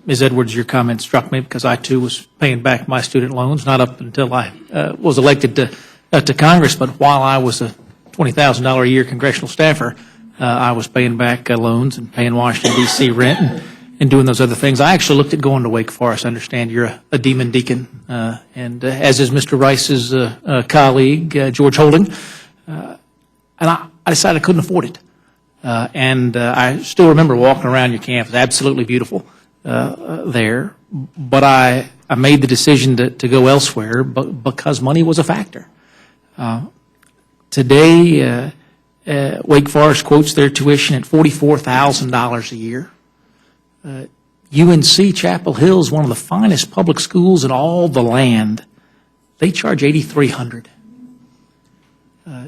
Ms. Edwards, your comment struck me, because I, too, was paying back my student loans, not up until I was elected to Congress, but while I was a $20,000 a year congressional staffer, I was paying back loans and paying Washington, D.C. rent and doing those other things. I actually looked at going to Wake Forest. I understand you're a demon deacon, and as is Mr. Rice's colleague, George Holding. And I decided I couldn't afford it. And I still remember walking around your campus, absolutely beautiful there. But I made the decision to go elsewhere because money was a factor. Today, Wake Forest quotes their tuition at $44,000 a year. UNC Chapel Hill is one of the finest public schools in all the land. They charge $8,300.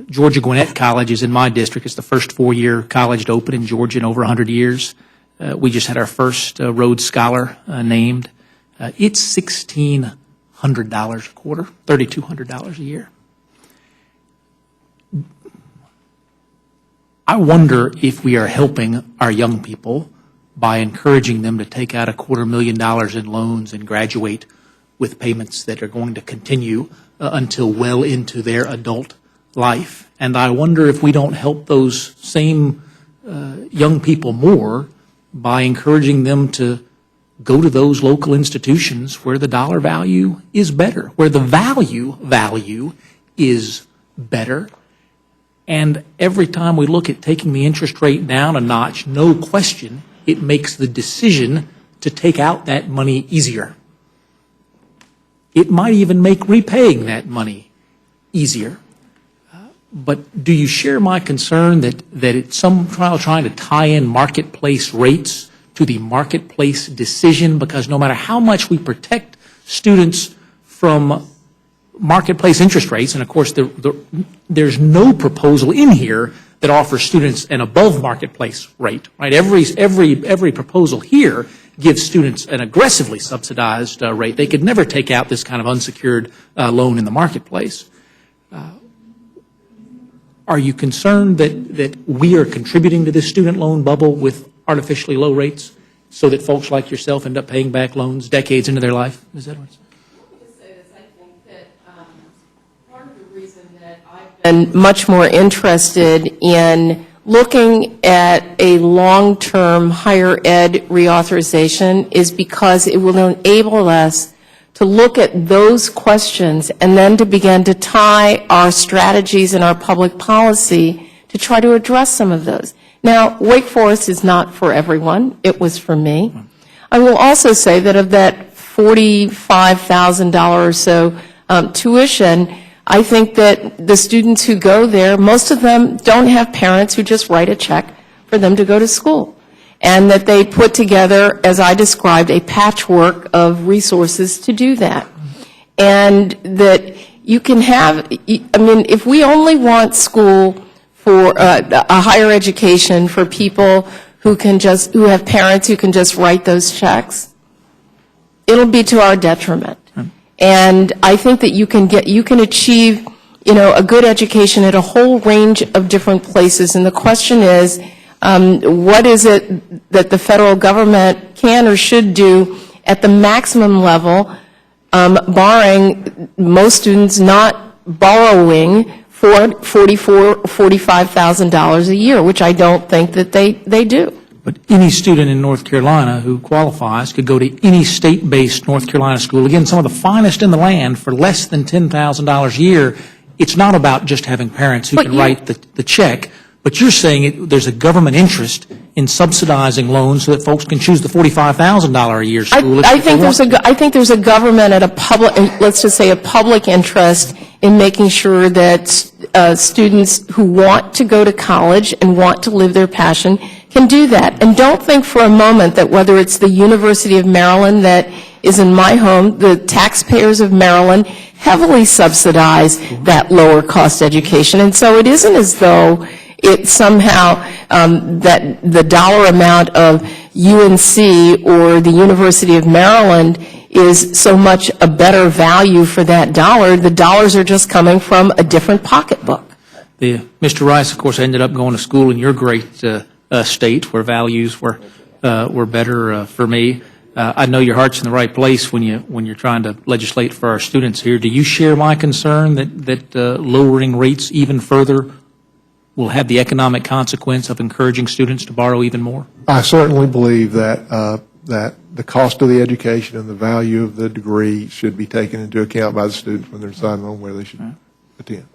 Georgia Gwinnett College is in my district. It's the first four-year college to open in Georgia in over 100 years. We just had our first Rhodes Scholar named. It's $1,600 a quarter, $3,200 a year. I wonder if we are helping our young people by encouraging them to take out $250,000 in loans and graduate with payments that are going to continue until well into their adult life. And I wonder if we don't help those same young people more by encouraging them to go to those local institutions where the dollar value is better, where the value is better. And every time we look at taking the interest rate down a notch, no question, it makes the decision to take out that money easier. It might even make repaying that money easier. But do you share my concern that it's somehow trying to tie in marketplace rates to the marketplace decision? Because no matter how much we protect students from marketplace interest rates, and of course there's no proposal in here that offers students an above marketplace rate, right? Every proposal here gives students an aggressively subsidized rate. They could never take out this kind of unsecured loan in the marketplace. Are you concerned that we are contributing to this student loan bubble with artificially low rates so that folks like yourself end up paying back loans decades into their life? Ms. Edwards? And much more interested in looking at a long-term higher ed reauthorization is because it will enable us to look at those questions and then to begin to tie our strategies and our public policy to try to address some of those. Now, Wake Forest is not for everyone. It was for me. I will also say that of that $45,000 or so tuition, I think that the students who go there, most of them don't have parents who just write a check for them to go to school, and that they put together, as I described, a patchwork of resources to do that. And that you can have, I mean, if we only want school for a higher education for people who have parents who can just write those checks, it'll be to our detriment. And I think that you can achieve, a good education at a whole range of different places. And the question is, what is it that the federal government can or should do at the maximum level, barring most students not borrowing for $45,000 a year, which I don't think that they do. But any student in North Carolina who qualifies could go to any state-based North Carolina school, again, some of the finest in the land, for less than $10,000 a year. It's not about just having parents who can write the check, but you're saying there's a government interest in subsidizing loans so that folks can choose the $45,000 a year school. I think there's a government at a public, let's just say a public interest in making sure that students who want to go to college and want to live their passion can do that. And don't think for a moment that whether it's the University of Maryland that is in my home, the taxpayers of Maryland heavily subsidize that lower cost education. And so it isn't as though it somehow that the dollar amount of UNC or the University of Maryland is so much a better value for that dollar. The dollars are just coming from a different pocketbook. Mr. Rice, of course, ended up going to school in your great state where values were better for me. I know your heart's in the right place when you're trying to legislate for our students here. Do you share my concern that lowering rates even further will have the economic consequence of encouraging students to borrow even more? I certainly believe that the cost of the education and the value of the degree should be taken into account by the students when they're deciding on where they should attend.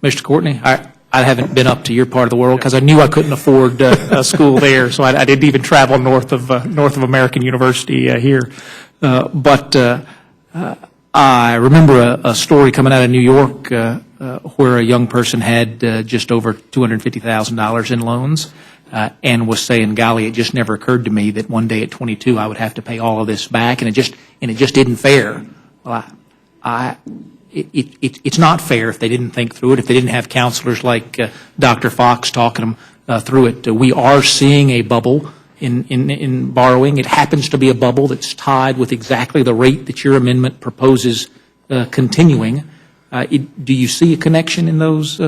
Mr. Courtney, I haven't been up to your part of the world because I knew I couldn't afford a school there, so I didn't even travel north of American University here. But I remember a story coming out of New York where a young person had just over $250,000 in loans and was saying, golly, it just never occurred to me that one day at 22 I would have to pay all of this back, and it just isn't fair. Well, it's not fair if they didn't think through it, if they didn't have counselors like Dr. Fox talking them through it. We are seeing a bubble in borrowing. It happens to be a bubble that's tied with exactly the rate that your amendment proposes continuing. Do you see a connection in those?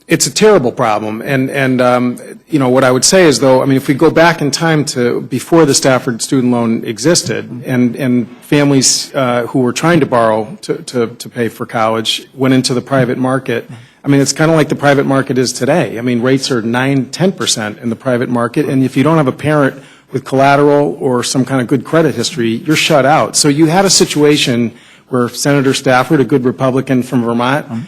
It's a terrible problem, and what I would say is, though, I mean, if we go back in time to before the Stafford student loan existed, and families who were trying to borrow to pay for college went into the private market, I mean, it's kind of like the private market is today. I mean, rates are 9-10% in the private market, and if you don't have a parent with collateral or some kind of good credit history, you're shut out. So you had a situation where Senator Stafford, a good Republican from Vermont,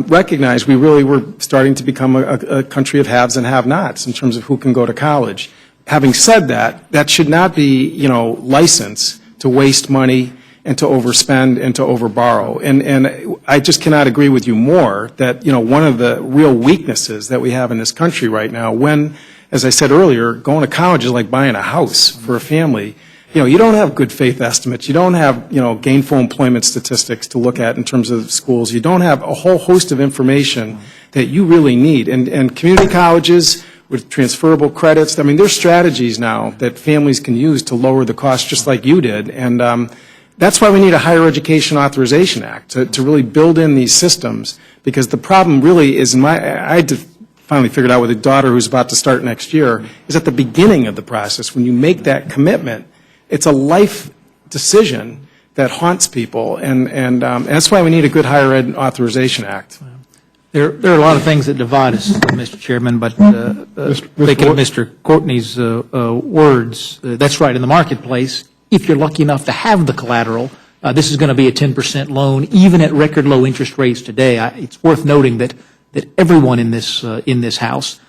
recognized we really were starting to become a country of haves and have-nots in terms of who can go to college. Having said that, that should not be, license to waste money and to overspend and to overborrow. And I just cannot agree with you more that, one of the real weaknesses that we have in this country right now, when, as I said earlier, going to college is like buying a house for a family. You don't have good faith estimates. You don't have, gainful employment statistics to look at in terms of schools. You don't have a whole host of information that you really need. And community colleges with transferable credits, I mean, there's strategies now that families can use to lower the cost just like you did. And that's why we need a Higher Education Authorization Act, to really build in these systems, because the problem really is, I finally figured out with a daughter who's about to start next year, is at the beginning of the process, when you make that commitment, it's a life decision that haunts people, and that's why we need a good Higher Ed Authorization Act. There are a lot of things that divide us, Mr. Chairman, but thinking of Mr. Courtney's words, that's right, in the marketplace, if you're lucky enough to have the collateral, this is going to be a 10% loan, even at record low interest rates today. It's worth noting that everyone in this House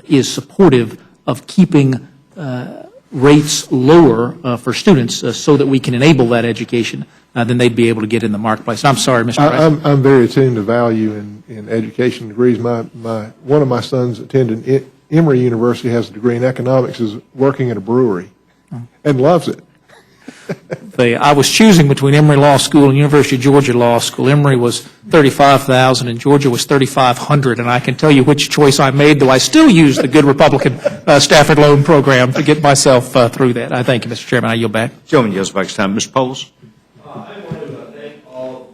is supportive of keeping rates lower for students so that we can enable that education than they'd be able to get in the marketplace. I'm sorry, Mr. President. I'm very attuned to value in education degrees. One of my sons attended Emory University, has a degree in economics, is working at a brewery and loves it. I was choosing between Emory Law School and University of Georgia Law School. Emory was $35,000 and Georgia was $3,500, and I can tell you which choice I made, though I still use the good Republican Stafford loan program to get myself through that. I thank you, Mr. Chairman. I yield back. Gentleman yields back his time. Mr. Polis. I want to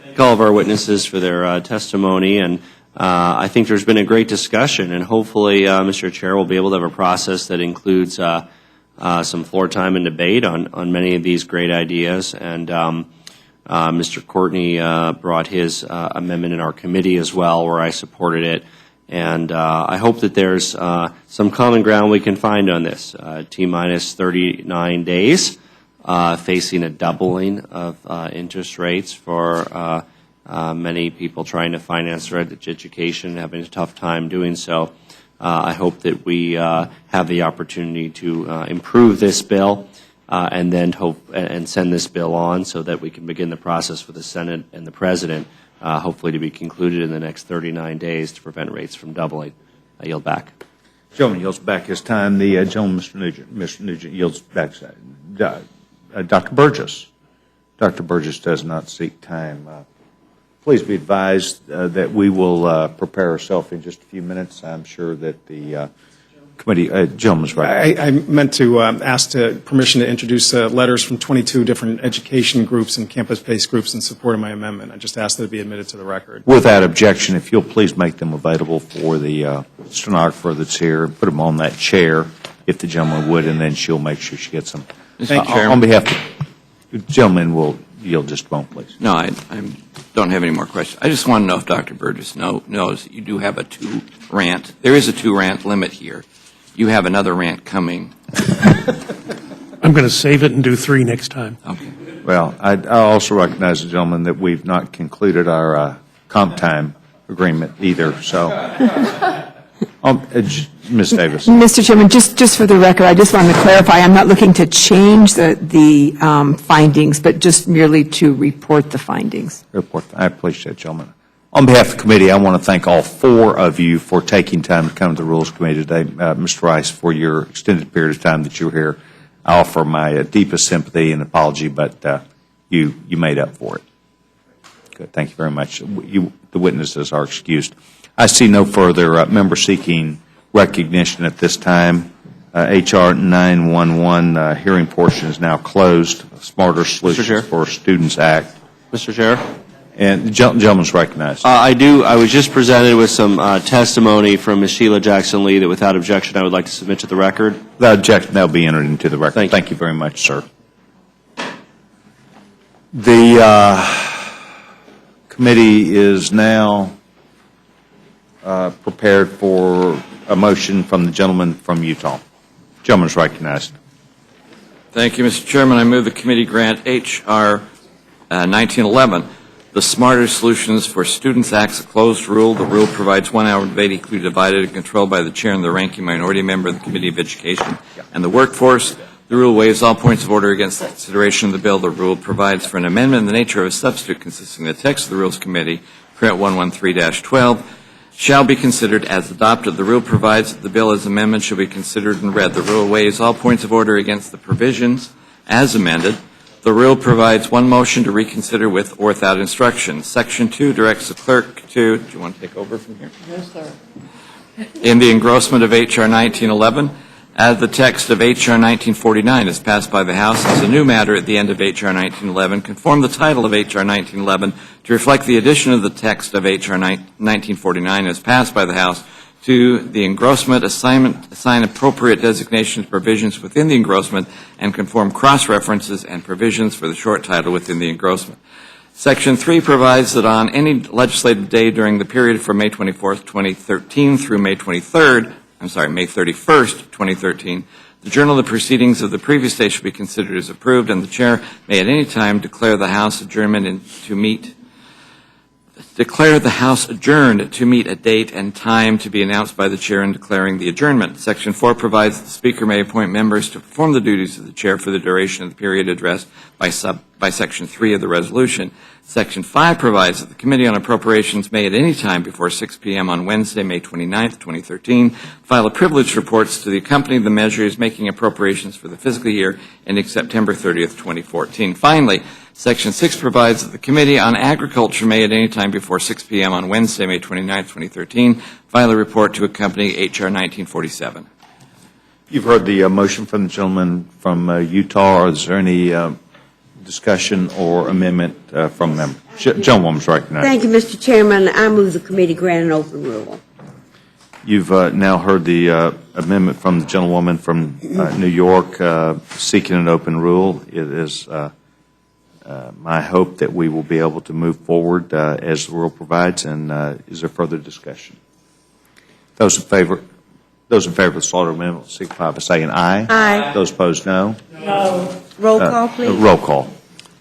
thank all of our witnesses for their testimony, and I think there's been a great discussion, and hopefully, Mr. Chair, we'll be able to have a process that includes some floor time and debate on many of these great ideas. And Mr. Courtney brought his amendment in our committee as well, where I supported it. And I hope that there's some common ground we can find on this. T-minus 39 days, facing a doubling of interest rates for many people trying to finance their education, having a tough time doing so. I hope that we have the opportunity to improve this bill and then send this bill on so that we can begin the process for the Senate and the President, hopefully to be concluded in the next 39 days to prevent rates from doubling. I yield back. Gentleman yields back his time. The gentleman, Mr. Nugent yields back. Dr. Burgess. Dr. Burgess does not seek time. Please be advised that we will prepare ourselves in just a few minutes. I'm sure that the committee, gentleman's right. I meant to ask permission to introduce letters from 22 different education groups and campus-based groups in support of my amendment. I just asked that it be admitted to the record. Without objection, if you'll please make them available for the stenographer that's here, put them on that chair, if the gentleman would, and then she'll make sure she gets them. Thank you, Chairman. On behalf of the gentleman, yield just a moment, please. No, I don't have any more questions. I just want to know if Dr. Burgess knows that you do have a 2-rant. There is a 2-rant limit here. You have another rant coming. I'm going to save it and do 3 next time. Okay. Well, I also recognize, gentlemen, that we've not concluded our comp time agreement either, so. Ms. Davis. Mr. Chairman, just for the record, I just wanted to clarify, I'm not looking to change the findings, but just merely to report the findings. I appreciate it, gentlemen. On behalf of the committee, I want to thank all 4 of you for taking time to come to the Rules Committee today. Mr. Rice, for your extended period of time that you were here, I offer my deepest sympathy and apology, but you made up for it. Good. Thank you very much. The witnesses are excused. I see no further member seeking recognition at this time. HR 911 hearing portion is now closed. Smarter Solutions for Students Act. Mr. Chair? And the gentleman's recognized. I was just presented with some testimony from Ms. Sheila Jackson-Lee that without objection I would like to submit to the record. Without objection, that will be entered into the record. Thank you very much, sir. The committee is now prepared for a motion from the gentleman from Utah. Gentleman's recognized. Thank you, Mr. Chairman. I move the committee grant H.R. 1911, the Smarter Solutions for Students Act's a closed rule. The rule provides 1 hour debate equally divided and controlled by the chair and the ranking minority member of the Committee of Education and the Workforce. The rule waives all points of order against the consideration of the bill. The rule provides for an amendment in the nature of a substitute consisting of the text of the Rules Committee, Grant 113-12, shall be considered as adopted. The rule provides that the bill as amendment shall be considered and read. The rule waives all points of order against the provisions as amended. The rule provides 1 motion to reconsider with or without instructions. Section 2 directs the clerk to, do you want to take over from here? Yes, sir. In the engrossment of H.R. 1911, as the text of H.R. 1949 is passed by the House as a new matter at the end of H.R. 1911, conform the title of H.R. 1911 to reflect the addition of the text of H.R. 1949 as passed by the House to the engrossment, assign appropriate designations, provisions within the engrossment, and conform cross-references and provisions for the short title within the engrossment. Section 3 provides that on any legislative day during the period from May 24th, 2013 through May 31st, 2013, the journal of the proceedings of the previous day shall be considered as approved, and the chair may at any time declare the House adjourned to meet a date and time to be announced by the chair in declaring the adjournment. Section 4 provides that the Speaker may appoint members to perform the duties of the chair for the duration of the period addressed by Section 3 of the resolution. Section 5 provides that the Committee on Appropriations may at any time before 6 p.m. on Wednesday, May 29th, 2013, file a privileged reports to the accompany the measures making appropriations for the fiscal year ending September 30th, 2014. Finally, Section 6 provides that the Committee on Agriculture may at any time before 6 p.m. on Wednesday, May 29th, 2013, file a report to accompany H.R. 1947. You've heard the motion from the gentleman from Utah. Is there any discussion or amendment from members? Gentlewoman's recognized. Thank you, Mr. Chairman. I move the committee grant an open rule. You've now heard the amendment from the gentlewoman from New York seeking an open rule. It is my hope that we will be able to move forward as the rule provides. And is there further discussion? Those in favor of the Slaughter Amendment signify by saying aye. Aye. Those opposed, no. No. Roll call, please. Roll call.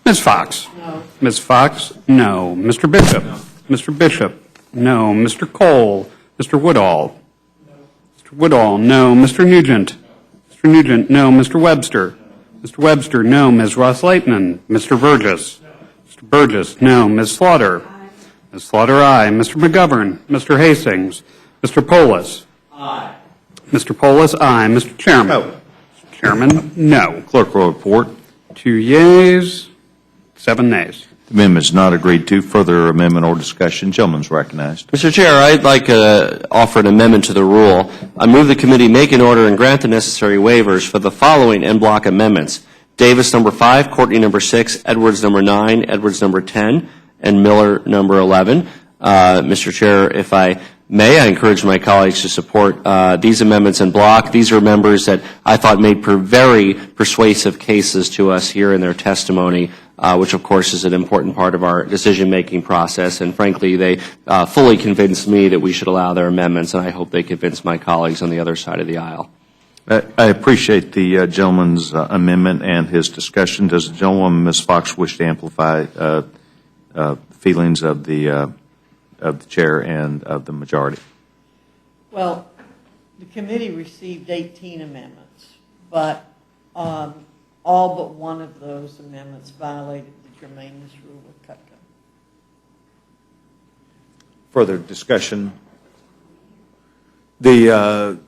Ms. Fox? No. Ms. Fox? No. Mr. Bishop? No. Mr. Bishop? No. Mr. Cole? Mr. Woodall? No. Mr. Woodall? No. Mr. Nugent? Mr. Nugent? No. Mr. Webster? Mr. Webster? No. Ms. Ross-Leitman? Mr. Burgess? No. Mr. Burgess? No. Ms. Slaughter? Aye. Ms. Slaughter, aye. Mr. McGovern? Mr. Hastings? Mr. Polis? Aye. Mr. Polis, aye. Mr. Chairman? No. Mr. Chairman, no. Clerk will report. 2 yeas, 7 nays. The amendment is not agreed to. Further amendment or discussion. Gentleman's recognized. Mr. Chair, I'd like to offer an amendment to the rule. I move the committee make an order and grant the necessary waivers for the following en bloc amendments: Davis number 5, Courtney number 6, Edwards number 9, Edwards number 10, and Miller number 11. Mr. Chair, if I may, I encourage my colleagues to support these amendments en bloc. These are members that I thought made very persuasive cases to us here in their testimony which of course is an important part of our decision-making process. And frankly, they fully convinced me that we should allow their amendments, and I hope they convince my colleagues on the other side of the aisle. I appreciate the gentleman's amendment and his discussion. Does the gentlewoman, Ms. Fox, wish to amplify feelings of the chair and of the majority? Well, the committee received 18 amendments, but all but one of those amendments violated the germaneness rule with Cutco. Further discussion? The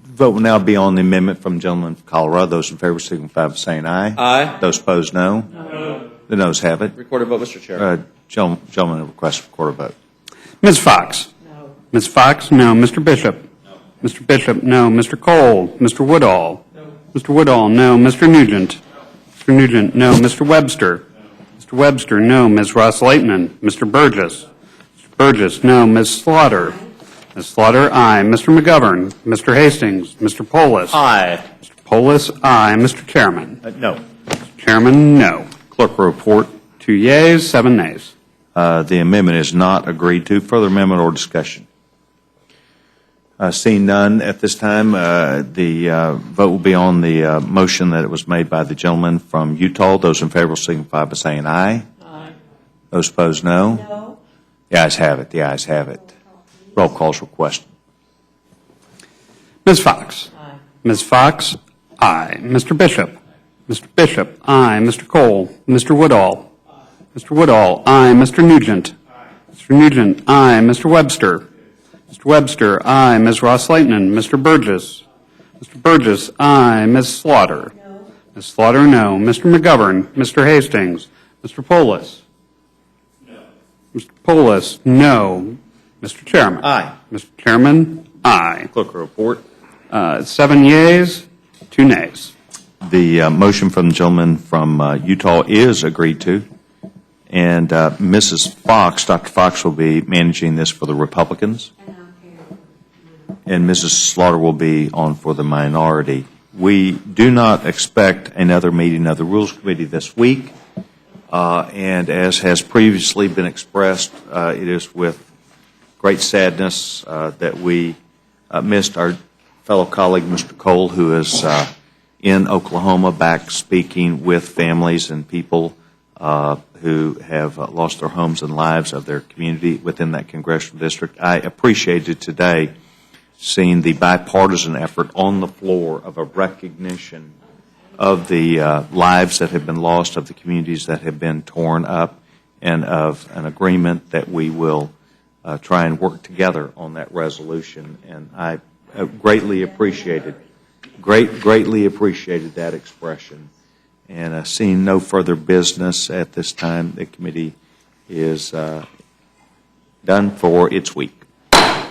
vote will now be on the amendment from the gentleman from Colorado. Those in favor signify by saying aye. Aye. Those opposed, no. No. The noes have it. Recorded vote, Mr. Chair. Gentleman requests a recorded vote. Ms. Fox? No. Ms. Fox, no. Mr. Bishop? No. Mr. Bishop, no. Mr. Cole? Mr. Woodall? No. Mr. Woodall, no. Mr. Nugent? No. Mr. Nugent, no. Mr. Webster? No. Mr. Webster, no. Ms. Ross-Leitman? Mr. Burgess? Mr. Burgess, no. Ms. Slaughter? Ms. Slaughter, aye. Mr. McGovern? Mr. Hastings? Mr. Polis? Aye. Mr. Polis, aye. Mr. Chairman? No. Mr. Chairman, no. Clerk will report. 2 yeas, 7 nays. The amendment is not agreed to. Further amendment or discussion? Seeing none at this time, the vote will be on the motion that was made by the gentleman from Utah. Those in favor will signify by saying aye. Aye. Those opposed, no. No. The ayes have it. The ayes have it. Roll call is requested. Ms. Fox? Aye. Ms. Fox, aye. Mr. Bishop? Mr. Bishop, aye. Mr. Cole? Mr. Woodall? Mr. Woodall, aye. Mr. Nugent? Mr. Nugent, aye. Mr. Webster? Mr. Webster, aye. Ms. Ross-Leitman? Mr. Burgess? Mr. Burgess, aye. Ms. Slaughter? No. Ms. Slaughter, no. Mr. McGovern? Mr. Hastings? Mr. Polis? No. Mr. Polis, no. Mr. Chairman? Aye. Mr. Chairman, aye. Clerk will report. 7 yeas, 2 nays. The motion from the gentleman from Utah is agreed to. And Mrs. Fox, Dr. Fox, will be managing this for the Republicans. And Mrs. Slaughter will be on for the minority. We do not expect another meeting of the Rules Committee this week. And as has previously been expressed, it is with great sadness that we missed our fellow colleague, Mr. Cole, who is in Oklahoma, back speaking with families and people who have lost their homes and lives of their community within that congressional district. I appreciated today seeing the bipartisan effort on the floor of a recognition of the lives that have been lost, of the communities that have been torn up, and of an agreement that we will try and work together on that resolution. And I greatly appreciated that expression. And seeing no further business at this time, the committee is done for its week.